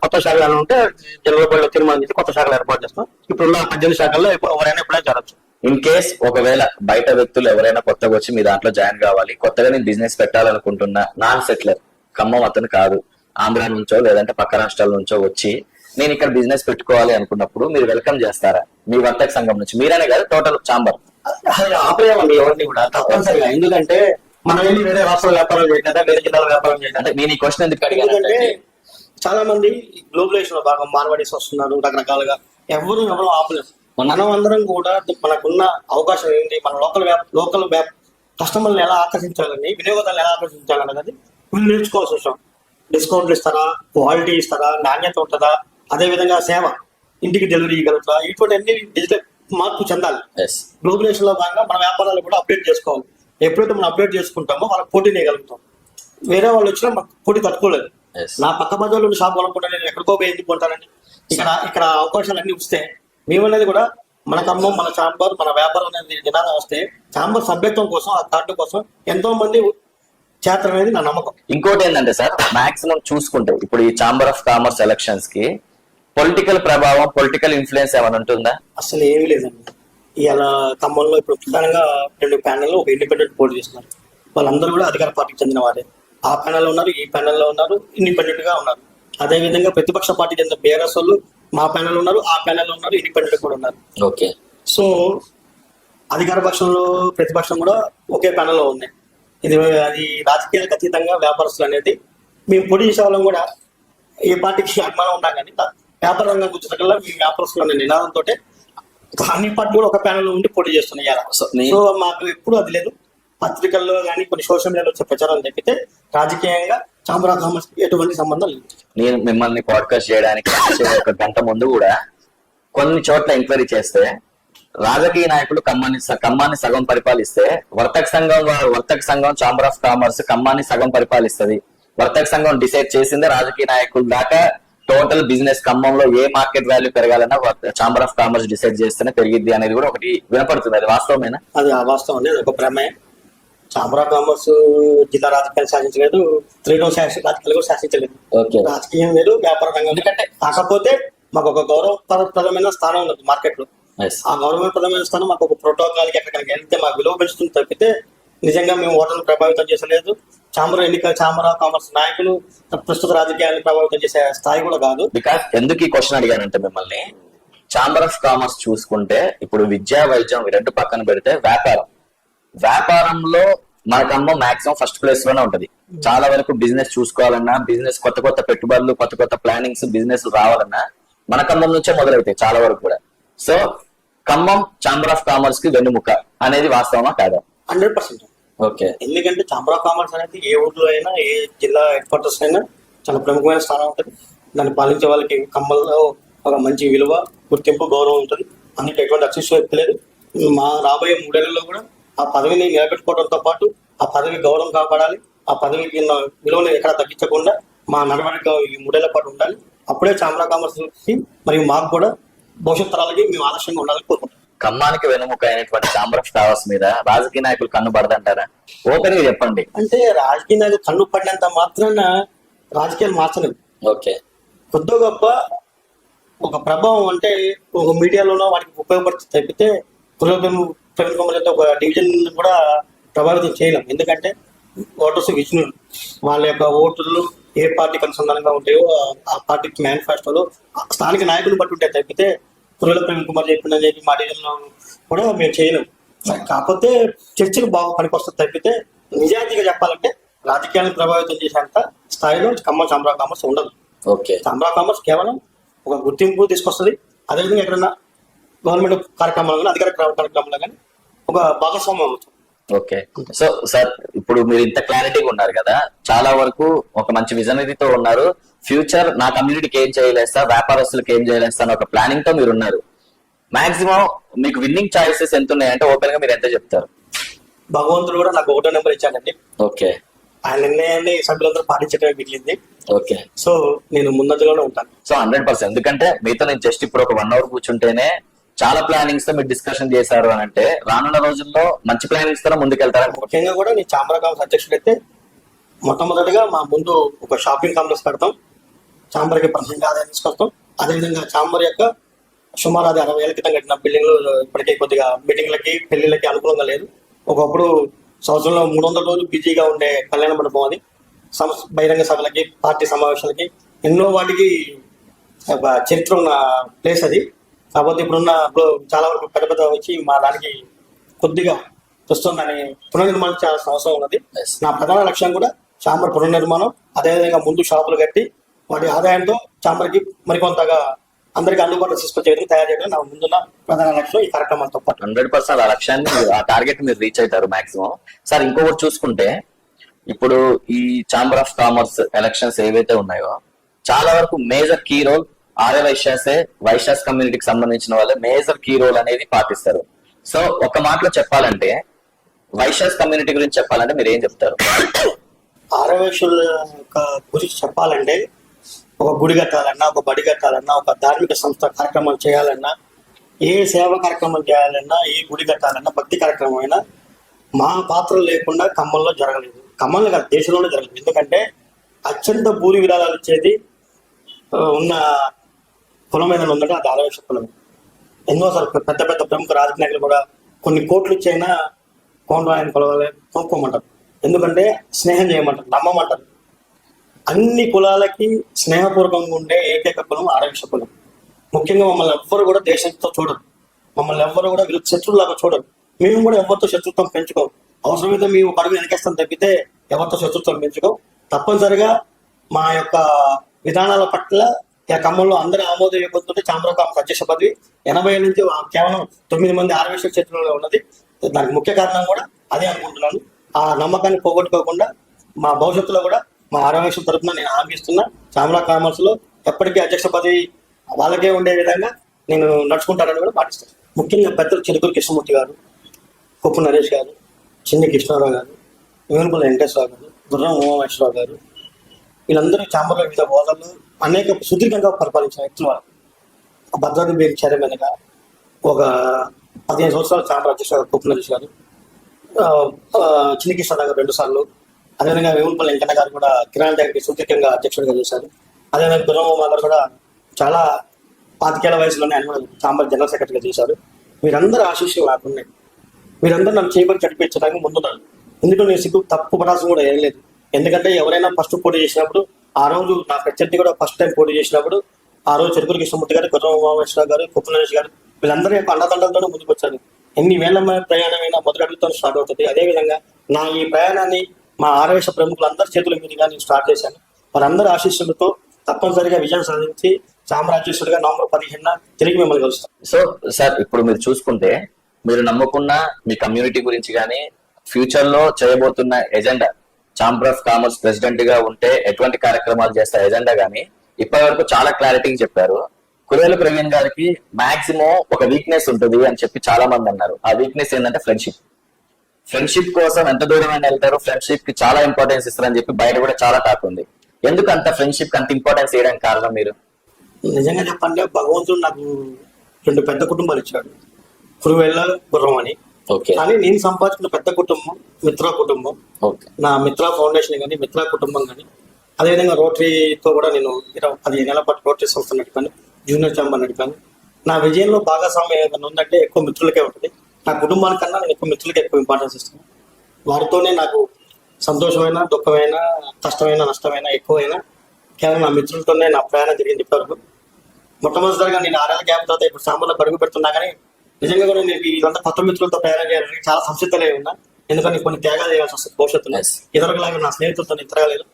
కొత్త శాఖలు ఉంటే జనరల్ బోర్డులో తీర్మానం చేసి కొత్త శాఖలు ఏర్పాటు చేస్తాం. ఇప్పుడున్న 18 శాఖల్లో ఎవరైనా ఎప్పుడైనా చేరొచ్చు. ఇన్ కేస్ ఒకవేళ బయట వ్యక్తులు ఎవరైనా కొత్తగా వచ్చి మీ దాంట్లో జాయిన్ కావాలి, కొత్తగా నేను బిజినెస్ పెట్టాలనుకుంటున్నా, నాన్ సెటిలర్, ఖమ్మం అతను కాదు, ఆంధ్ర నుంచో లేదంటే పక్క రాష్ట్రాల నుంచో వచ్చి నేను ఇక్కడ బిజినెస్ పెట్టుకోవాలి అనుకున్నప్పుడు మీరు వెల్కమ్ చేస్తారా? మీ వర్తక సంఘం నుంచి మీరనే కాదు, టోటల్ ఛాంబర్ ఆపేయాలండి ఎవరిని కూడా తప్పనిసరిగా. ఎందుకంటే మనం వెళ్ళి వేరే రాష్ట్రాల వ్యాపారం చేయకుండా, వేరే జిల్లాల వ్యాపారం చేయకుండా. అంటే నేను ఈ క్వశ్చన్ ఎందుకు అడిగాను ఎందుకంటే చాలా మంది గ్లోబలైజేషన్ లో భాగం మార్వాడీస్ వస్తున్నారు రకరకాలుగా. ఎవరు ఆపలేదు. మనం అందరం కూడా మనకున్న అవకాశం ఏంటి, మన లోకల్ కస్టమర్ని ఎలా ఆకర్షించాలని, వినియోగదారులను ఎలా ఆకర్షించాలనేది వీళ్ళు నేర్చుకోవాల్సి వస్తాం. డిస్కౌంట్లు ఇస్తారా, క్వాలిటీ ఇస్తారా, నాణ్యత ఉంటుందా, అదేవిధంగా సేవ ఇంటికి డెలివరీ ఇవ్వగలుగుతా, ఇటువంటి అన్ని డిజిటల్ మార్పు చెందాలి. గ్లోబలైజేషన్ లో భాగంగా మన వ్యాపారాలు కూడా అప్డేట్ చేసుకోవాలి. ఎప్పుడైతే మనం అప్డేట్ చేసుకుంటామో వాళ్ళకి పోటీ చేయగలుగుతాం. వేరే వాళ్ళు వచ్చినా మాకు పోటీ తట్టుకోలేదు. నా పక్క బజార్లో షాప్ కొనుక్కుంటా, నేను ఎక్కడికో పోయి ఎందుకు కొంటానండి. ఇక్కడ అవకాశాలు అన్ని వస్తే మేమనేది కూడా మన ఖమ్మం, మన చాంబర్, మన వ్యాపారం అనేది నినాదం వస్తే చాంబర్ సభ్యత్వం కోసం, ఆ కార్డు కోసం ఎంతో మంది చేస్తారు అనేది నా నమ్మకం. ఇంకోటి ఏంటంటే సార్, మాక్సిమం చూసుకుంటే ఇప్పుడు ఈ ఛాంబర్ ఆఫ్ కామర్స్ ఎలక్షన్స్ కి పొలిటికల్ ప్రభావం, పొలిటికల్ ఇన్ఫ్లుయెన్స్ ఏమైనా ఉంటుందా? అసలు ఏమీ లేదండి. ఇవాళ ఖమ్మంలో ఇప్పుడు ప్రధానంగా 2 ప్యానెల్లో ఒక ఇండిపెండెంట్ పోటీ చేస్తున్నారు. వాళ్ళందరూ కూడా అధికార పార్టీకి చెందిన వారే. ఆ ప్యానెల్లో ఉన్నారు, ఈ ప్యానెల్లో ఉన్నారు, ఇండిపెండెంట్ గా ఉన్నారు. అదేవిధంగా ప్రతిపక్ష పార్టీకి చెందిన బీఆర్ఎస్ వాళ్ళు మా ప్యానెల్ ఉన్నారు, ఆ ప్యానెల్లో ఉన్నారు, ఇండిపెండెంట్ కూడా ఉన్నారు. ఓకే. సో అధికార పక్షంలో ప్రతిపక్షం కూడా ఒకే ప్యానెల్లో ఉన్నాయి. అది రాజకీయాలకు అతీతంగా వ్యాపారస్తులు అనేది మేము పోటీ చేసే వాళ్ళం కూడా ఏ పార్టీకి అభిమానం ఉంటాం, కానీ వ్యాపార రంగం గుర్తుకల్లా మీ వ్యాపారస్తులు అనే నినాదంతో అన్ని పార్టీ కూడా ఒక ప్యానెల్ ఉండి పోటీ చేస్తున్నాయి. సో మాకు ఎప్పుడు అది లేదు. పత్రికల్లో కానీ కొన్ని సోషల్ మీడియాలో వచ్చే ప్రచారం తప్పితే రాజకీయంగా చాంబర్ ఆఫ్ కామర్స్ ఎటువంటి సంబంధం లేదు. నేను మిమ్మల్ని పాడ్కాస్ట్ చేయడానికి 1 గంట ముందు కూడా కొన్ని చోట్ల ఎంక్వైరీ చేస్తే రాజకీయ నాయకులు ఖమ్మాన్ని సగం పరిపాలిస్తే వర్తక సంఘం చాంబర్ ఆఫ్ కామర్స్ ఖమ్మాన్ని సగం పరిపాలిస్తుంది. వర్తక సంఘం డిసైడ్ చేసిందే రాజకీయ నాయకుల దాకా టోటల్ బిజినెస్ ఖమ్మంలో ఏ మార్కెట్ వాల్యూ పెరగాలన్నా చాంబర్ ఆఫ్ కామర్స్ డిసైడ్ చేస్తేనే పెరిగిద్ది అనేది కూడా ఒకటి వినపడుతుంది. అది వాస్తవమేనా? అది వాస్తవం అండి. అది ఒక ప్రమేయం. చాంబర్ ఆఫ్ కామర్స్ జిల్లా రాజకీయాలు శాసించలేదు, 3 టౌన్ రాజకీయాలు కూడా శాసించలేదు. రాజకీయం లేదు, వ్యాపార రంగం ఎందుకంటే కాకపోతే మాకు ఒక గౌరవప్రదమైన స్థానం ఉంది మార్కెట్ లో. ఆ గౌరవప్రదమైన స్థానం మాకు ఒక ప్రోటోకాల్ కి ఎక్కడికి వెళ్తే మాకు విలువ పెంచుతుంది తప్పితే నిజంగా మేము ఓటర్లు ప్రభావితం చేసలేదు. చాంబర్ ఆఫ్ కామర్స్ నాయకులు ప్రస్తుత రాజకీయాన్ని ప్రభావితం చేసే స్థాయి కూడా కాదు. బికాస్ ఎందుకు ఈ క్వశ్చన్ అడిగానంటే మిమ్మల్ని, చాంబర్ ఆఫ్ కామర్స్ చూసుకుంటే ఇప్పుడు విద్యా, వైద్యం 2 పక్కన పెడితే వ్యాపారంలో మన ఖమ్మం మాక్సిమం ఫస్ట్ ప్లేస్ లోనే ఉంటది. చాలా వరకు బిజినెస్ చూసుకోవాలన్నా, బిజినెస్ కొత్త పెట్టుబడులు, కొత్త ప్లానింగ్స్, బిజినెస్ రావాలన్నా మన ఖమ్మం నుంచే మొదలవుతాయి చాలా వరకు కూడా. So Khammam chamber of commerce కి వెన్నుముక అనేది వాస్తవమా కాదా? 100%. ఓకే. ఎందుకంటే చాంబర్ ఆఫ్ కామర్స్ అనేది ఏ ఊర్లో అయినా, ఏ జిల్లా హెడ్ క్వార్టర్స్ అయినా చాలా ప్రముఖమైన స్థానం ఉంటుంది. దాన్ని పాలించే వాళ్ళకి ఖమ్మంలో ఒక మంచి విలువ, గుర్తింపు, గౌరవం ఉంటుంది. అందుకే ఎటువంటి అతిశయోక్తి లేదు. మా రాబోయే 3 ఏళ్లలో కూడా ఆ పదవిని నిలబెట్టుకోవడంతో పాటు ఆ పదవి గౌరవం కాపాడాలి. ఆ పదవికి విలువను ఎక్కడ తగ్గించకుండా మా నడవడిక ఈ 3 ఏళ్ల పాటు ఉండాలి. అప్పుడే చాంబర్ ఆఫ్ కామర్స్ కి మరియు మాకు కూడా భవిష్యత్ తరాలకి మేము ఆదర్శంగా ఉండాలని కోరుకుంటాం. ఖమ్మానికి వెనుముక అయినటువంటి చాంబర్ ఆఫ్ కామర్స్ మీద రాజకీయ నాయకులు కన్ను పడదంటారా? ఓపెన్ గా చెప్పండి. అంటే రాజకీయ నాయకులు కన్ను పడినంత మాత్రాన రాజకీయాలు మార్చలేదు. ఓకే. కొద్ది గొప్ప ఒక ప్రభావం అంటే ఒక మీడియాలోనో వాటికి ఉపయోగపడుతుంది తప్పితే ప్రభుత్వం ఒక డివిజన్ కూడా ప్రభావితం చేయలేం. ఎందుకంటే ఓటర్స్ విష్ణులు వాళ్ళ యొక్క ఓటర్లు ఏ పార్టీకి అనుసంధానంగా ఉంటాయో ఆ పార్టీకి మేనిఫెస్టోలో స్థానిక నాయకులను బట్టి ఉంటాయి తప్పితే కుర్రల ప్రవీణ్ కుమార్ చెప్పిందని చెప్పి మా డివిజన్లో కూడా మేము చేయలేము. కాకపోతే చర్చలు బాగా పనికొస్తుంది తప్పితే నిజాయితీగా చెప్పాలంటే రాజకీయాలను ప్రభావితం చేసేంత స్థాయిలో ఖమ్మం చాంబర్ ఆఫ్ కామర్స్ ఉండదు. ఓకే. చాంబర్ ఆఫ్ కామర్స్ కేవలం ఒక గుర్తింపు తీసుకొస్తుంది. అదేవిధంగా ఎక్కడన్నా గవర్నమెంట్ కార్యక్రమాలు కానీ, అధికార కార్యక్రమాలు కానీ ఒక భాగస్వామ్యం అవుతుంది. ఓకే. సో సార్, ఇప్పుడు మీరు ఇంత క్లారిటీగా ఉన్నారు కదా, చాలా వరకు ఒక మంచి విజనరీతో ఉన్నారు. ఫ్యూచర్ నా కమ్యూనిటీకి ఏం చేయలేస్తా, వ్యాపారస్తులకు ఏం చేయలేస్తా అని ఒక ప్లానింగ్ తో మీరు ఉన్నారు. మాక్సిమం మీకు విన్నింగ్ ఛాయిసెస్ ఎంత ఉన్నాయంటే ఓపెన్ గా మీరు ఎంత చెప్తారు? భగవంతుడు కూడా నాకు 1వ నెంబర్ ఇచ్చాడండి. ఓకే. ఆ నిర్ణయాన్ని సభ్యులందరూ పాటించడమే మిగిలింది. ఓకే. సో నేను ముందంజలోనే ఉంటాను. సో 100%. ఎందుకంటే మీతో నేను జస్ట్ ఇప్పుడు ఒక 1 అవర్ కూర్చుంటేనే చాలా ప్లానింగ్స్ తో మీరు డిస్కషన్ చేశారు అని అంటే రానున్న రోజుల్లో మంచి ప్లానింగ్స్ తో ముందుకెళ్తారా? ముఖ్యంగా కూడా నేను చాంబర్ ఆఫ్ కామర్స్ అధ్యక్షుడైతే మొట్టమొదటిగా మా ముందు ఒక షాపింగ్ కాంప్లెక్స్ పెడతాం. చాంబర్ కి పర్సెంట్ ఆదాయం తీసుకొస్తాం. అదేవిధంగా చాంబర్ యొక్క సుమారు 60 ఏళ్ల క్రితం కట్టిన బిల్డింగ్లు ఇప్పటికే కొద్దిగా మీటింగ్లకి, పెళ్లిళ్ళకి అనుకూలంగా లేదు. ఒకప్పుడు సంవత్సరంలో 300 రోజులు బిజీగా ఉండే కళ్యాణ మండపం అది. బహిరంగ సభలకి, పార్టీ సమావేశాలకి, ఎన్నో వాటికి ఒక చరిత్ర ఉన్న ప్లేస్ అది. కాకపోతే ఇప్పుడున్న చాలా వరకు పెద్ద వచ్చి మా దానికి కొద్దిగా వస్తుందని పునర్నిర్మాణించాల్సిన అవసరం ఉన్నది. నా ప్రధాన లక్ష్యం కూడా చాంబర్ పునర్నిర్మాణం. అదేవిధంగా ముందు షాపులు కట్టి వాటి ఆదాయంతో చాంబర్కి మరికొంతగా అందరికీ అందుబాటులో తీసుకొచ్చే విధంగా తయారు చేయడం నా ముందున్న ప్రధాన లక్ష్యం ఈ కార్యక్రమాలతో పాటు. 100% ఆ లక్ష్యాన్ని ఆ టార్గెట్ మీరు రీచ్ అవుతారు మాక్సిమం. సార్ ఇంకొకటి చూసుకుంటే ఇప్పుడు ఈ ఛాంబర్ ఆఫ్ కామర్స్ ఎలక్షన్స్ ఏవైతే ఉన్నాయో చాలా వరకు major key role Arya Vysyas కమ్యూనిటీకి సంబంధించిన వాళ్ళే మేజర్ కీ రోల్ అనేది పాటిస్తారు. సో ఒక మాటలో చెప్పాలంటే వైశ్యాస్ కమ్యూనిటీ గురించి చెప్పాలంటే మీరు ఏం చెప్తారు? ఆర్యవైశ్యుల యొక్క గురించి చెప్పాలంటే ఒక గుడి కట్టాలన్నా, ఒక బడి కట్టాలన్నా, ఒక ధార్మిక సంస్థ కార్యక్రమాలు చేయాలన్నా, ఏ సేవా కార్యక్రమం చేయాలన్నా, ఏ గుడి కట్టాలన్నా, భక్తి కార్యక్రమం అయినా మా పాత్ర లేకుండా ఖమ్మంలో జరగలేదు. ఖమ్మంలో కాదు, దేశంలోనే జరగలేదు. ఎందుకంటే అత్యంత భూరి విరాళాలు ఇచ్చేది ఉన్న కులం ఏదైనా ఉందంటే అది ఆర్యవైశ్య కులం. ఎన్నోసార్లు పెద్ద పెద్ద ప్రముఖ రాజకీయ నాయకులు కూడా కొన్ని కోట్లు ఇచ్చైనా కోండ్రాయని కొలవాలి కొనుక్కోమంటారు. ఎందుకంటే స్నేహం చేయమంటారు, నమ్మమంటారు. అన్ని కులాలకి స్నేహపూర్వకంగా ఉండే ఏకైక కులం ఆర్యవైశ్య కులం. ముఖ్యంగా మమ్మల్ని ఎవ్వరు కూడా దేశంతో చూడరు, మమ్మల్ని ఎవ్వరు కూడా శత్రువులాగా చూడరు. మేము కూడా ఎవరితో శత్రుత్వం పెంచుకోం. అవసరమైతే మేము ఒక అడుగు వెనకేస్తాం తప్పితే ఎవరితో శత్రుత్వం పెంచుకోం. తప్పనిసరిగా మా యొక్క విధానాల పట్ల ఖమ్మంలో అందరూ ఆమోదయోగ్యతతో ఛాంబర్ ఆఫ్ కామర్స్ అధ్యక్ష పదవి 80 నుంచి కేవలం 9 మంది ఆర్యవైశ్య చేతుల్లో ఉన్నది. దానికి ముఖ్య కారణం కూడా అదే అనుకుంటున్నాను. ఆ నమ్మకాన్ని పోగొట్టుకోకుండా మా భవిష్యత్తులో కూడా మా ఆర్యవైశ్యం తరఫున నేను హామీ ఇస్తున్నా, ఛాంబర్ ఆఫ్ కామర్స్ లో ఎప్పటికీ అధ్యక్ష పదవి వాళ్ళకే ఉండే విధంగా నేను నడుచుకుంటానని కూడా పాటిస్తాను. ముఖ్యంగా పెద్దలు చిరుకూరు కృష్ణమూర్తి గారు, కొప్పు నరేష్ గారు, చిన్ని కృష్ణారావు గారు, వేణుపల్లి వెంకటేశ్వరరావు గారు, గుర్రం ఉమామేశ్వరరావు గారు, వీళ్ళందరూ ఛాంబర్లో వివిధ హోదాల్లో అనేక సుదీర్ఘంగా పరిపాలించిన వ్యక్తులు. భద్రాద్రి బ్యాంక్ చైర్మన్గా ఒక 15 సంవత్సరాలు ఛాంబర్ అధ్యక్షుడు కొప్పు నరేష్ గారు, చిన్ని కృష్ణారావు గారు 2 సార్లు, అదేవిధంగా వేణుపల్లి వెంకన్న గారు కూడా కిరాణా దగ్గరికి సుదీర్ఘంగా అధ్యక్షుడిగా చేశారు. అదేవిధంగా గుర్రం ఉమా గారు కూడా చాలా 25 వయసులోనే ఆయన కూడా ఛాంబర్ జనరల్ సెక్రటరీగా చేశారు. మీరందరూ ఆశీస్సులు నాకున్నాయి. మీరందరూ నన్ను చేయబడి చడిపించడానికి ముందున్నారు. ఎందుకంటే నేను సిగ్గు తప్పు పడాల్సిన కూడా ఏం లేదు. ఎందుకంటే ఎవరైనా ఫస్ట్ పోటీ చేసినప్పుడు, ఆ రోజు నా ప్రత్యర్థి కూడా ఫస్ట్ టైం పోటీ చేసినప్పుడు, ఆ రోజు చిరుకూరు కృష్ణమూర్తి గారు, గుర్రం ఉమామేశ్వరరావు గారు, కొప్పు నరేష్ గారు, వీళ్ళందరి యొక్క అండదండలతోనే ముందుకు వచ్చారు. ఎన్ని వేల ప్రయాణమైనా మొదటి అడుగుతో స్టార్ట్ అవుతుంది. అదేవిధంగా నా ఈ ప్రయాణాన్ని మా ఆర్యవైశ్య ప్రముఖులందరి చేతుల మీదుగా నేను స్టార్ట్ చేశాను. వారందరి ఆశీస్సులతో తప్పనిసరిగా విజయం సాధించి సామ్రాజ్యస్తుడిగా నవంబర్ 15న తిరిగి మిమ్మల్ని కలుస్తాం. సో సార్ ఇప్పుడు మీరు చూసుకుంటే మీరు నమ్ముకున్న మీ కమ్యూనిటీ గురించి కానీ ఫ్యూచర్ లో చేయబోతున్న agenda, chamber of commerce president గా ఉంటే ఎటువంటి కార్యక్రమాలు చేస్తా ఎజెండా గానీ ఇప్పటి వరకు చాలా క్లారిటీగా చెప్పారు. కురేల ప్రవీణ్ గారికి మాక్సిమం ఒక వీక్నెస్ ఉంటుంది అని చెప్పి చాలా మంది అన్నారు. ఆ వీక్నెస్ ఏంటంటే ఫ్రెండ్షిప్ కోసం ఎంత దూరం అయినా వెళ్తారు, ఫ్రెండ్షిప్ కి చాలా ఇంపార్టెన్స్ ఇస్తారని చెప్పి బయట కూడా చాలా టాక్ ఉంది. ఎందుకు అంత ఫ్రెండ్షిప్ అంత ఇంపార్టెన్స్ ఇవ్వడానికి కారణం మీరు? నిజంగా చెప్పండి, భగవంతుడు నాకు 2 పెద్ద కుటుంబాలు ఇచ్చాడు, కురువెల్ల గుర్రం అని. కానీ నేను సంపాదించిన పెద్ద కుటుంబం మిత్రా కుటుంబం. నా మిత్రా ఫౌండేషన్ కానీ, మిత్రా కుటుంబం కానీ, అదేవిధంగా రోటరీతో కూడా నేను 15 నెలల పాటు రోటరీ సంస్థ నడిపాను, జూనియర్ ఛాంబర్ నడిపాను. నా విజయంలో భాగస్వామ్యం ఏదైనా ఉందంటే ఎక్కువ మిత్రులకే ఉంటుంది. నా కుటుంబానికన్నా నేను ఎక్కువ మిత్రులకే ఎక్కువ ఇంపార్టెన్స్ ఇస్తాను. వారితోనే నాకు సంతోషమైన, దుఃఖమైన, కష్టమైన, నష్టమైన ఎక్కువైనా కేవలం నా మిత్రులతోనే నా ప్రయాణం జరిగింది ఇప్పటివరకు. మొట్టమొదటిసారిగా నేను 6 ఏళ్ల గ్యాప్ తర్వాత ఇప్పుడు ఛాంబర్లో పరుగు పెడుతున్నా. కానీ నిజంగా కూడా నేను ఇదంతా కొత్త మిత్రులతో ప్రయాణం చేయాలని చాలా సంసిద్ధలే ఉన్నా. ఎందుకంటే కొన్ని త్యాగాలు చేయాల్సి వస్తుంది భవిష్యత్తులో. ఇతరులాగా నా స్నేహితులతో నేను తిరగలేదు.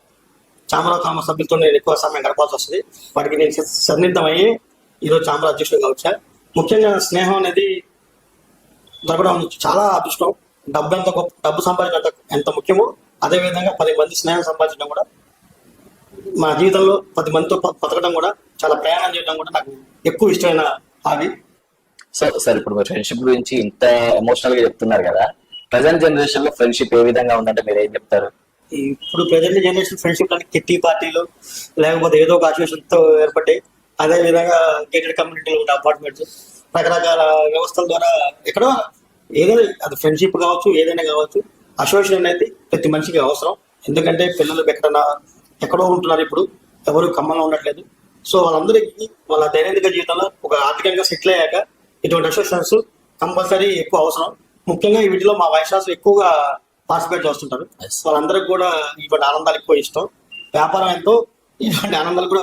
ఛాంబర్ ఆఫ్ కామర్స్ సభ్యులతో నేను ఎక్కువ సమయం గడపాల్సి వస్తుంది. వాటికి నేను సన్నిహితమయ్యి ఈరోజు ఛాంబర్ అధ్యక్షుడిగా వచ్చా. ముఖ్యంగా స్నేహం అనేది దొరకడం చాలా అదృష్టం. డబ్బు సంపాదించడం ఎంత ముఖ్యమో అదేవిధంగా 10 మంది స్నేహం సంపాదించడం కూడా, మా జీవితంలో 10 మందితో బతకడం కూడా, చాలా ప్రయాణం చేయడం కూడా నాకు ఎక్కువ ఇష్టమైన హాబీ. సో సార్ ఇప్పుడు మీరు ఫ్రెండ్షిప్ గురించి ఇంత ఎమోషనల్ గా చెప్తున్నారు కదా, ప్రజెంట్ జనరేషన్ లో ఫ్రెండ్షిప్ ఏ విధంగా ఉందంటే మీరు ఏం చెప్తారు? ఇప్పుడు ప్రజెంట్ జనరేషన్ ఫ్రెండ్షిప్ అంటే కిట్టి పార్టీలు లేకపోతే ఏదో ఒక అసోసియేషన్తో ఏర్పడ్డాయి. అదే విధంగా గేటెడ్ కమ్యూనిటీలు ఉండే అపార్ట్మెంట్స్, రకరకాల వ్యవస్థల ద్వారా ఎక్కడో ఏదైనా అది ఫ్రెండ్షిప్ కావచ్చు, ఏదైనా కావచ్చు, అసోసియేషన్ అనేది ప్రతి మనిషికి అవసరం. ఎందుకంటే పిల్లలు ఎక్కడో ఉంటున్నారు, ఇప్పుడు ఎవరు ఖమ్మంలో ఉండట్లేదు. సో వాళ్ళందరికీ వాళ్ళ దైనందిక జీవితంలో ఒక ఆర్థికంగా సెటిల్ అయ్యాక ఇటువంటి అసోసియేషన్స్ కంపల్సరీ ఎక్కువ అవసరం. ముఖ్యంగా వీటిలో మా వైశ్యాసులు ఎక్కువగా పార్టిసిపేట్ చేస్తుంటారు. వాళ్ళందరికీ కూడా ఇటువంటి ఆనందాలు ఎక్కువ ఇష్టం. వ్యాపారం ఎంతో ఇటువంటి ఆనందాలు కూడా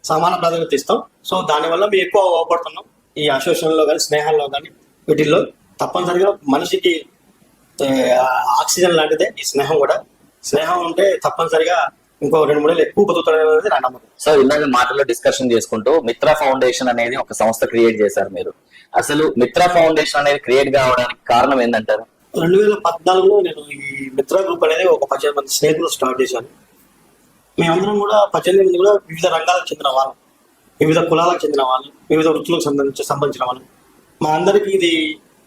సమాన ప్రాధాన్యత ఇస్తాం. సో దానివల్ల మేము ఎక్కువ అవపడుతున్నాం ఈ అసోసియేషన్లో కానీ, స్నేహాల్లో కానీ, వీటిల్లో. తప్పనిసరిగా మనిషికి ఆక్సిజన్ లాంటిదే ఈ స్నేహం కూడా. స్నేహం ఉంటే తప్పనిసరిగా ఇంకో 2-3 ఏళ్ళు ఎక్కువ బతుకుతాడనేది నా నమ్మకం. సో ఇందాక మాటల్లో డిస్కషన్ చేసుకుంటూ మిత్రా ఫౌండేషన్ అనేది ఒక సంస్థ క్రియేట్ చేశారు మీరు. అసలు మిత్రా ఫౌండేషన్ అనేది క్రియేట్ కావడానికి కారణం ఏంటంటారు? 2014లో నేను ఈ మిత్రా గ్రూప్ అనేది ఒక 18 మంది స్నేహితులు స్టార్ట్ చేశాను. మేమందరం కూడా 18 మంది కూడా వివిధ రంగాలకు చెందిన వాళ్ళు, వివిధ కులాలకు చెందిన వాళ్ళు, వివిధ వృత్తులకు సంబంధించిన వాళ్ళు. మా అందరికి ఇది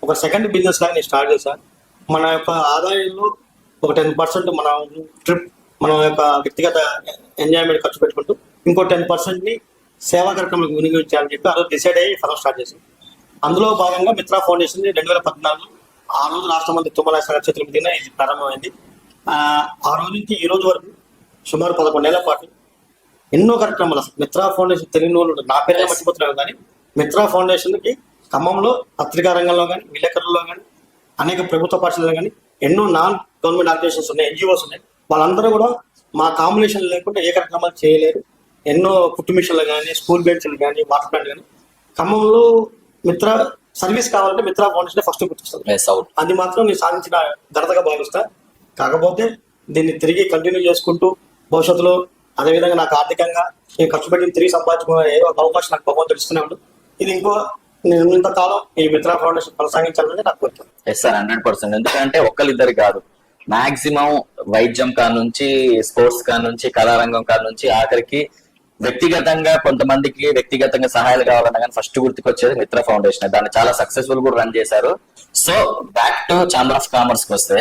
ఒక సెకండ్ బిజినెస్ లాగా నేను స్టార్ట్ చేశాను. మన యొక్క ఆదాయంలో ఒక 10% మన ట్రిప్, మన యొక్క వ్యక్తిగత ఎంజాయ్మెంట్ ఖర్చు పెట్టుకుంటూ ఇంకో 10%ని సేవా కార్యక్రమాలకు వినియోగించాలని చెప్పి ఆ రోజు డిసైడ్ అయ్యి ఫస్ట్ స్టార్ట్ చేశాను. అందులో భాగంగా మిత్రా ఫౌండేషన్ 2014లో ఆ రోజు రాష్ట్ర మంత్రి తుమ్మల చేతుల మీదుగా ఇది ప్రారంభమైంది. ఆ రోజు నుంచి ఈ రోజు వరకు సుమారు 11 ఏళ్ల పాటు ఎన్నో కార్యక్రమాలు. మిత్రా ఫౌండేషన్ తెలియని వాళ్ళు నా పేరునే మర్చిపోతున్నారు, కానీ మిత్రా ఫౌండేషన్కి ఖమ్మంలో పత్రికా రంగంలో కానీ, విలేకరుల్లో కానీ, అనేక ప్రభుత్వ పాఠశాలలో కానీ ఎన్నో నాన్ గవర్నమెంట్ ఆర్గనైజేషన్స్ ఉన్నాయి, ఎన్జిఓస్ ఉన్నాయి. వాళ్ళందరూ కూడా మా కాంబినేషన్ లేకుండా ఏ కార్యక్రమాలు చేయలేరు. ఎన్నో కుట్టు మిషన్లు కానీ, స్కూల్ బెంచ్లు కానీ, వాటర్ ప్లాంట్ కానీ. ఖమ్మంలో మిత్రా సర్వీస్ కావాలంటే మిత్రా ఫౌండేషన్ ఫస్ట్ గుర్తిస్తుంది. అది మాత్రం నేను సాధించిన ఘనతగా భావిస్తా. కాకపోతే దీన్ని తిరిగి కంటిన్యూ చేసుకుంటూ భవిష్యత్తులో అదేవిధంగా నాకు ఆర్థికంగా నేను ఖర్చు పెట్టిన తిరిగి సంపాదించుకునే ఏదో ఒక అవకాశం నాకు భగవంతుడు ఇస్తూనే ఉండు. ఇది నేను ఇంతకాలం ఈ మిత్రా ఫౌండేషన్ కొనసాగించాలని నాకు కోరిక. Yes sir, 100%. ఎందుకంటే ఒక్కరిద్దరు కాదు, మాక్సిమం వైద్యం నుంచి, స్పోర్ట్స్ నుంచి, కళారంగం నుంచి, ఆఖరికి వ్యక్తిగతంగా కొంతమందికి వ్యక్తిగతంగా సహాయాలు కావాలన్నా కానీ ఫస్ట్ గుర్తుకొచ్చేది మిత్రా ఫౌండేషన్. దాన్ని చాలా సక్సెస్ఫుల్ కూడా రన్ చేశారు. So back to chamber of commerce కి వస్తే,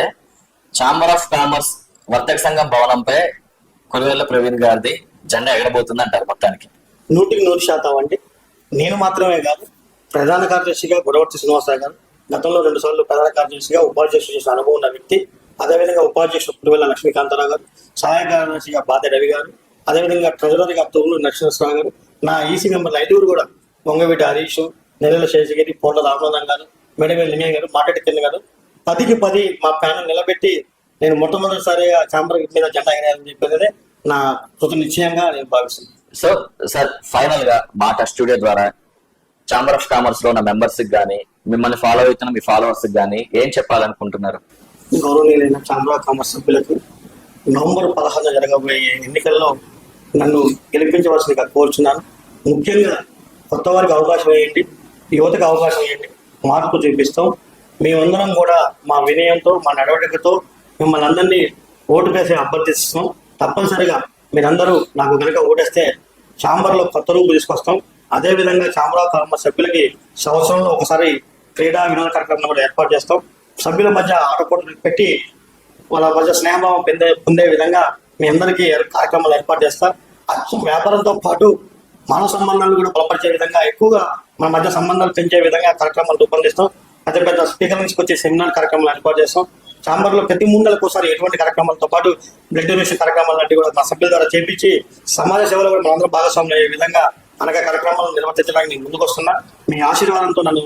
ఛాంబర్ ఆఫ్ కామర్స్ వర్తక సంఘం భవనంపై కొలువేళ్ల ప్రవీణ్ గారిది జెండా ఎగరబోతుంది అంటారు. మొత్తానికి 100% అండి. నేను మాత్రమే కాదు, ప్రధాన కార్యదర్శిగా గురవర్తి శ్రీనివాసరావు గారు గతంలో 2 సార్లు ప్రధాన కార్యదర్శిగా ఉపాధ్యక్షుడు చేసిన అనుభవం ఉన్న వ్యక్తి. అదేవిధంగా ఉపాధ్యక్షుడు పులివెల్ల లక్ష్మీకాంతారావు గారు, సహాయ కార్యదర్శిగా బాధ రవి గారు, అదేవిధంగా ట్రెజరర్గా తొమ్మిది నరసింహరావు గారు, నా ఈసీ మెంబర్లు 5 కూడా వంగవీటి హరీష్, నెల్లెల శేషగిరి, పోట్ల రామనాథం గారు, మెడవేలి లింగయ్య గారు, మాటటి కింద గారు 10కి 10 మా ప్యానల్ నిలబెట్టి నేను మొట్టమొదటిసారిగా ఛాంబర్ మీద జెండా ఎగరేయాలని చెప్పేదే నా కృత నిశ్చయంగా నేను భావిస్తున్నాను. సో సార్, ఫైనల్ గా మాట స్టూడియో ద్వారా ఛాంబర్ ఆఫ్ కామర్స్ లో ఉన్న మెంబర్స్ కి కానీ, మిమ్మల్ని ఫాలో అవుతున్న మీ ఫాలోవర్స్ కి కానీ ఏం చెప్పాలనుకుంటున్నారు? గౌరవనీయులైన ఛాంబర్ ఆఫ్ కామర్స్ సభ్యులకు నవంబర్ 16 జరగబోయే ఎన్నికల్లో నన్ను గెలిపించవలసిందిగా కోరుచున్నాను. ముఖ్యంగా కొత్త వారికి అవకాశం వేయండి, యువతకు అవకాశం వేయండి, మార్పు చూపిస్తాం. మేమందరం కూడా మా వినయంతో, మా నడవడికతో మిమ్మల్ని అందరినీ ఓటు వేసి అభ్యర్థిస్తాం. తప్పనిసరిగా మీరందరూ నాకు కనుక ఓటేస్తే ఛాంబర్లో కొత్త రూపు తీసుకొస్తాం. అదేవిధంగా ఛాంబర్ ఆఫ్ కామర్స్ సభ్యులకి సంవత్సరంలో ఒకసారి క్రీడా వినోద కార్యక్రమం కూడా ఏర్పాటు చేస్తాం. సభ్యుల మధ్య ఆటపోటీలు పెట్టి వాళ్ళ మధ్య స్నేహభావం పొందే విధంగా మీ అందరికీ కార్యక్రమాలు ఏర్పాటు చేస్తా. వ్యాపారంతో పాటు మానవ సంబంధాలు కూడా బలపరిచే విధంగా, ఎక్కువగా మన మధ్య సంబంధాలు పెంచే విధంగా కార్యక్రమాలు రూపొందిస్తాం. పెద్ద పెద్ద స్పీకర్ నుంచి వచ్చే సెమినార్ కార్యక్రమాలు ఏర్పాటు చేస్తాం. ఛాంబర్లో ప్రతి 3 నెలలకు ఒకసారి ఎటువంటి కార్యక్రమాలతో పాటు బ్లడ్ డొనేషన్ కార్యక్రమాలు లాంటివి కూడా మా సభ్యుల ద్వారా చేపించి సమాజ సేవలో కూడా మనందరం భాగస్వామ్యం అయ్యే విధంగా అనేక కార్యక్రమాలను నిర్వర్తించడానికి నేను ముందుకు వస్తున్నా. మీ ఆశీర్వాదంతో నన్ను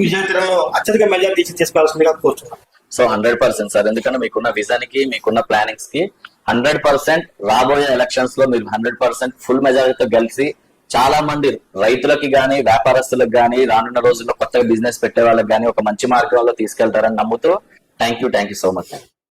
విజయనగరంలో అత్యధిక మెజారిటీ తీసుకోవాల్సిందిగా కోరుతున్నాను. సో 100% సార్, ఎందుకంటే మీకున్న విజన్ కి, మీకున్న ప్లానింగ్స్ కి 100% రాబోయే ఎలక్షన్స్ లో మీరు 100% ఫుల్ మెజారిటీతో గెలిచి చాలా మంది రైతులకి గానీ, వ్యాపారస్తులకు గానీ, రానున్న రోజుల్లో కొత్తగా బిజినెస్ పెట్టే వాళ్ళకి గానీ ఒక మంచి మార్గంలో తీసుకెళ్తారని నమ్ముతూ థ్యాంక్ యూ సో మచ్.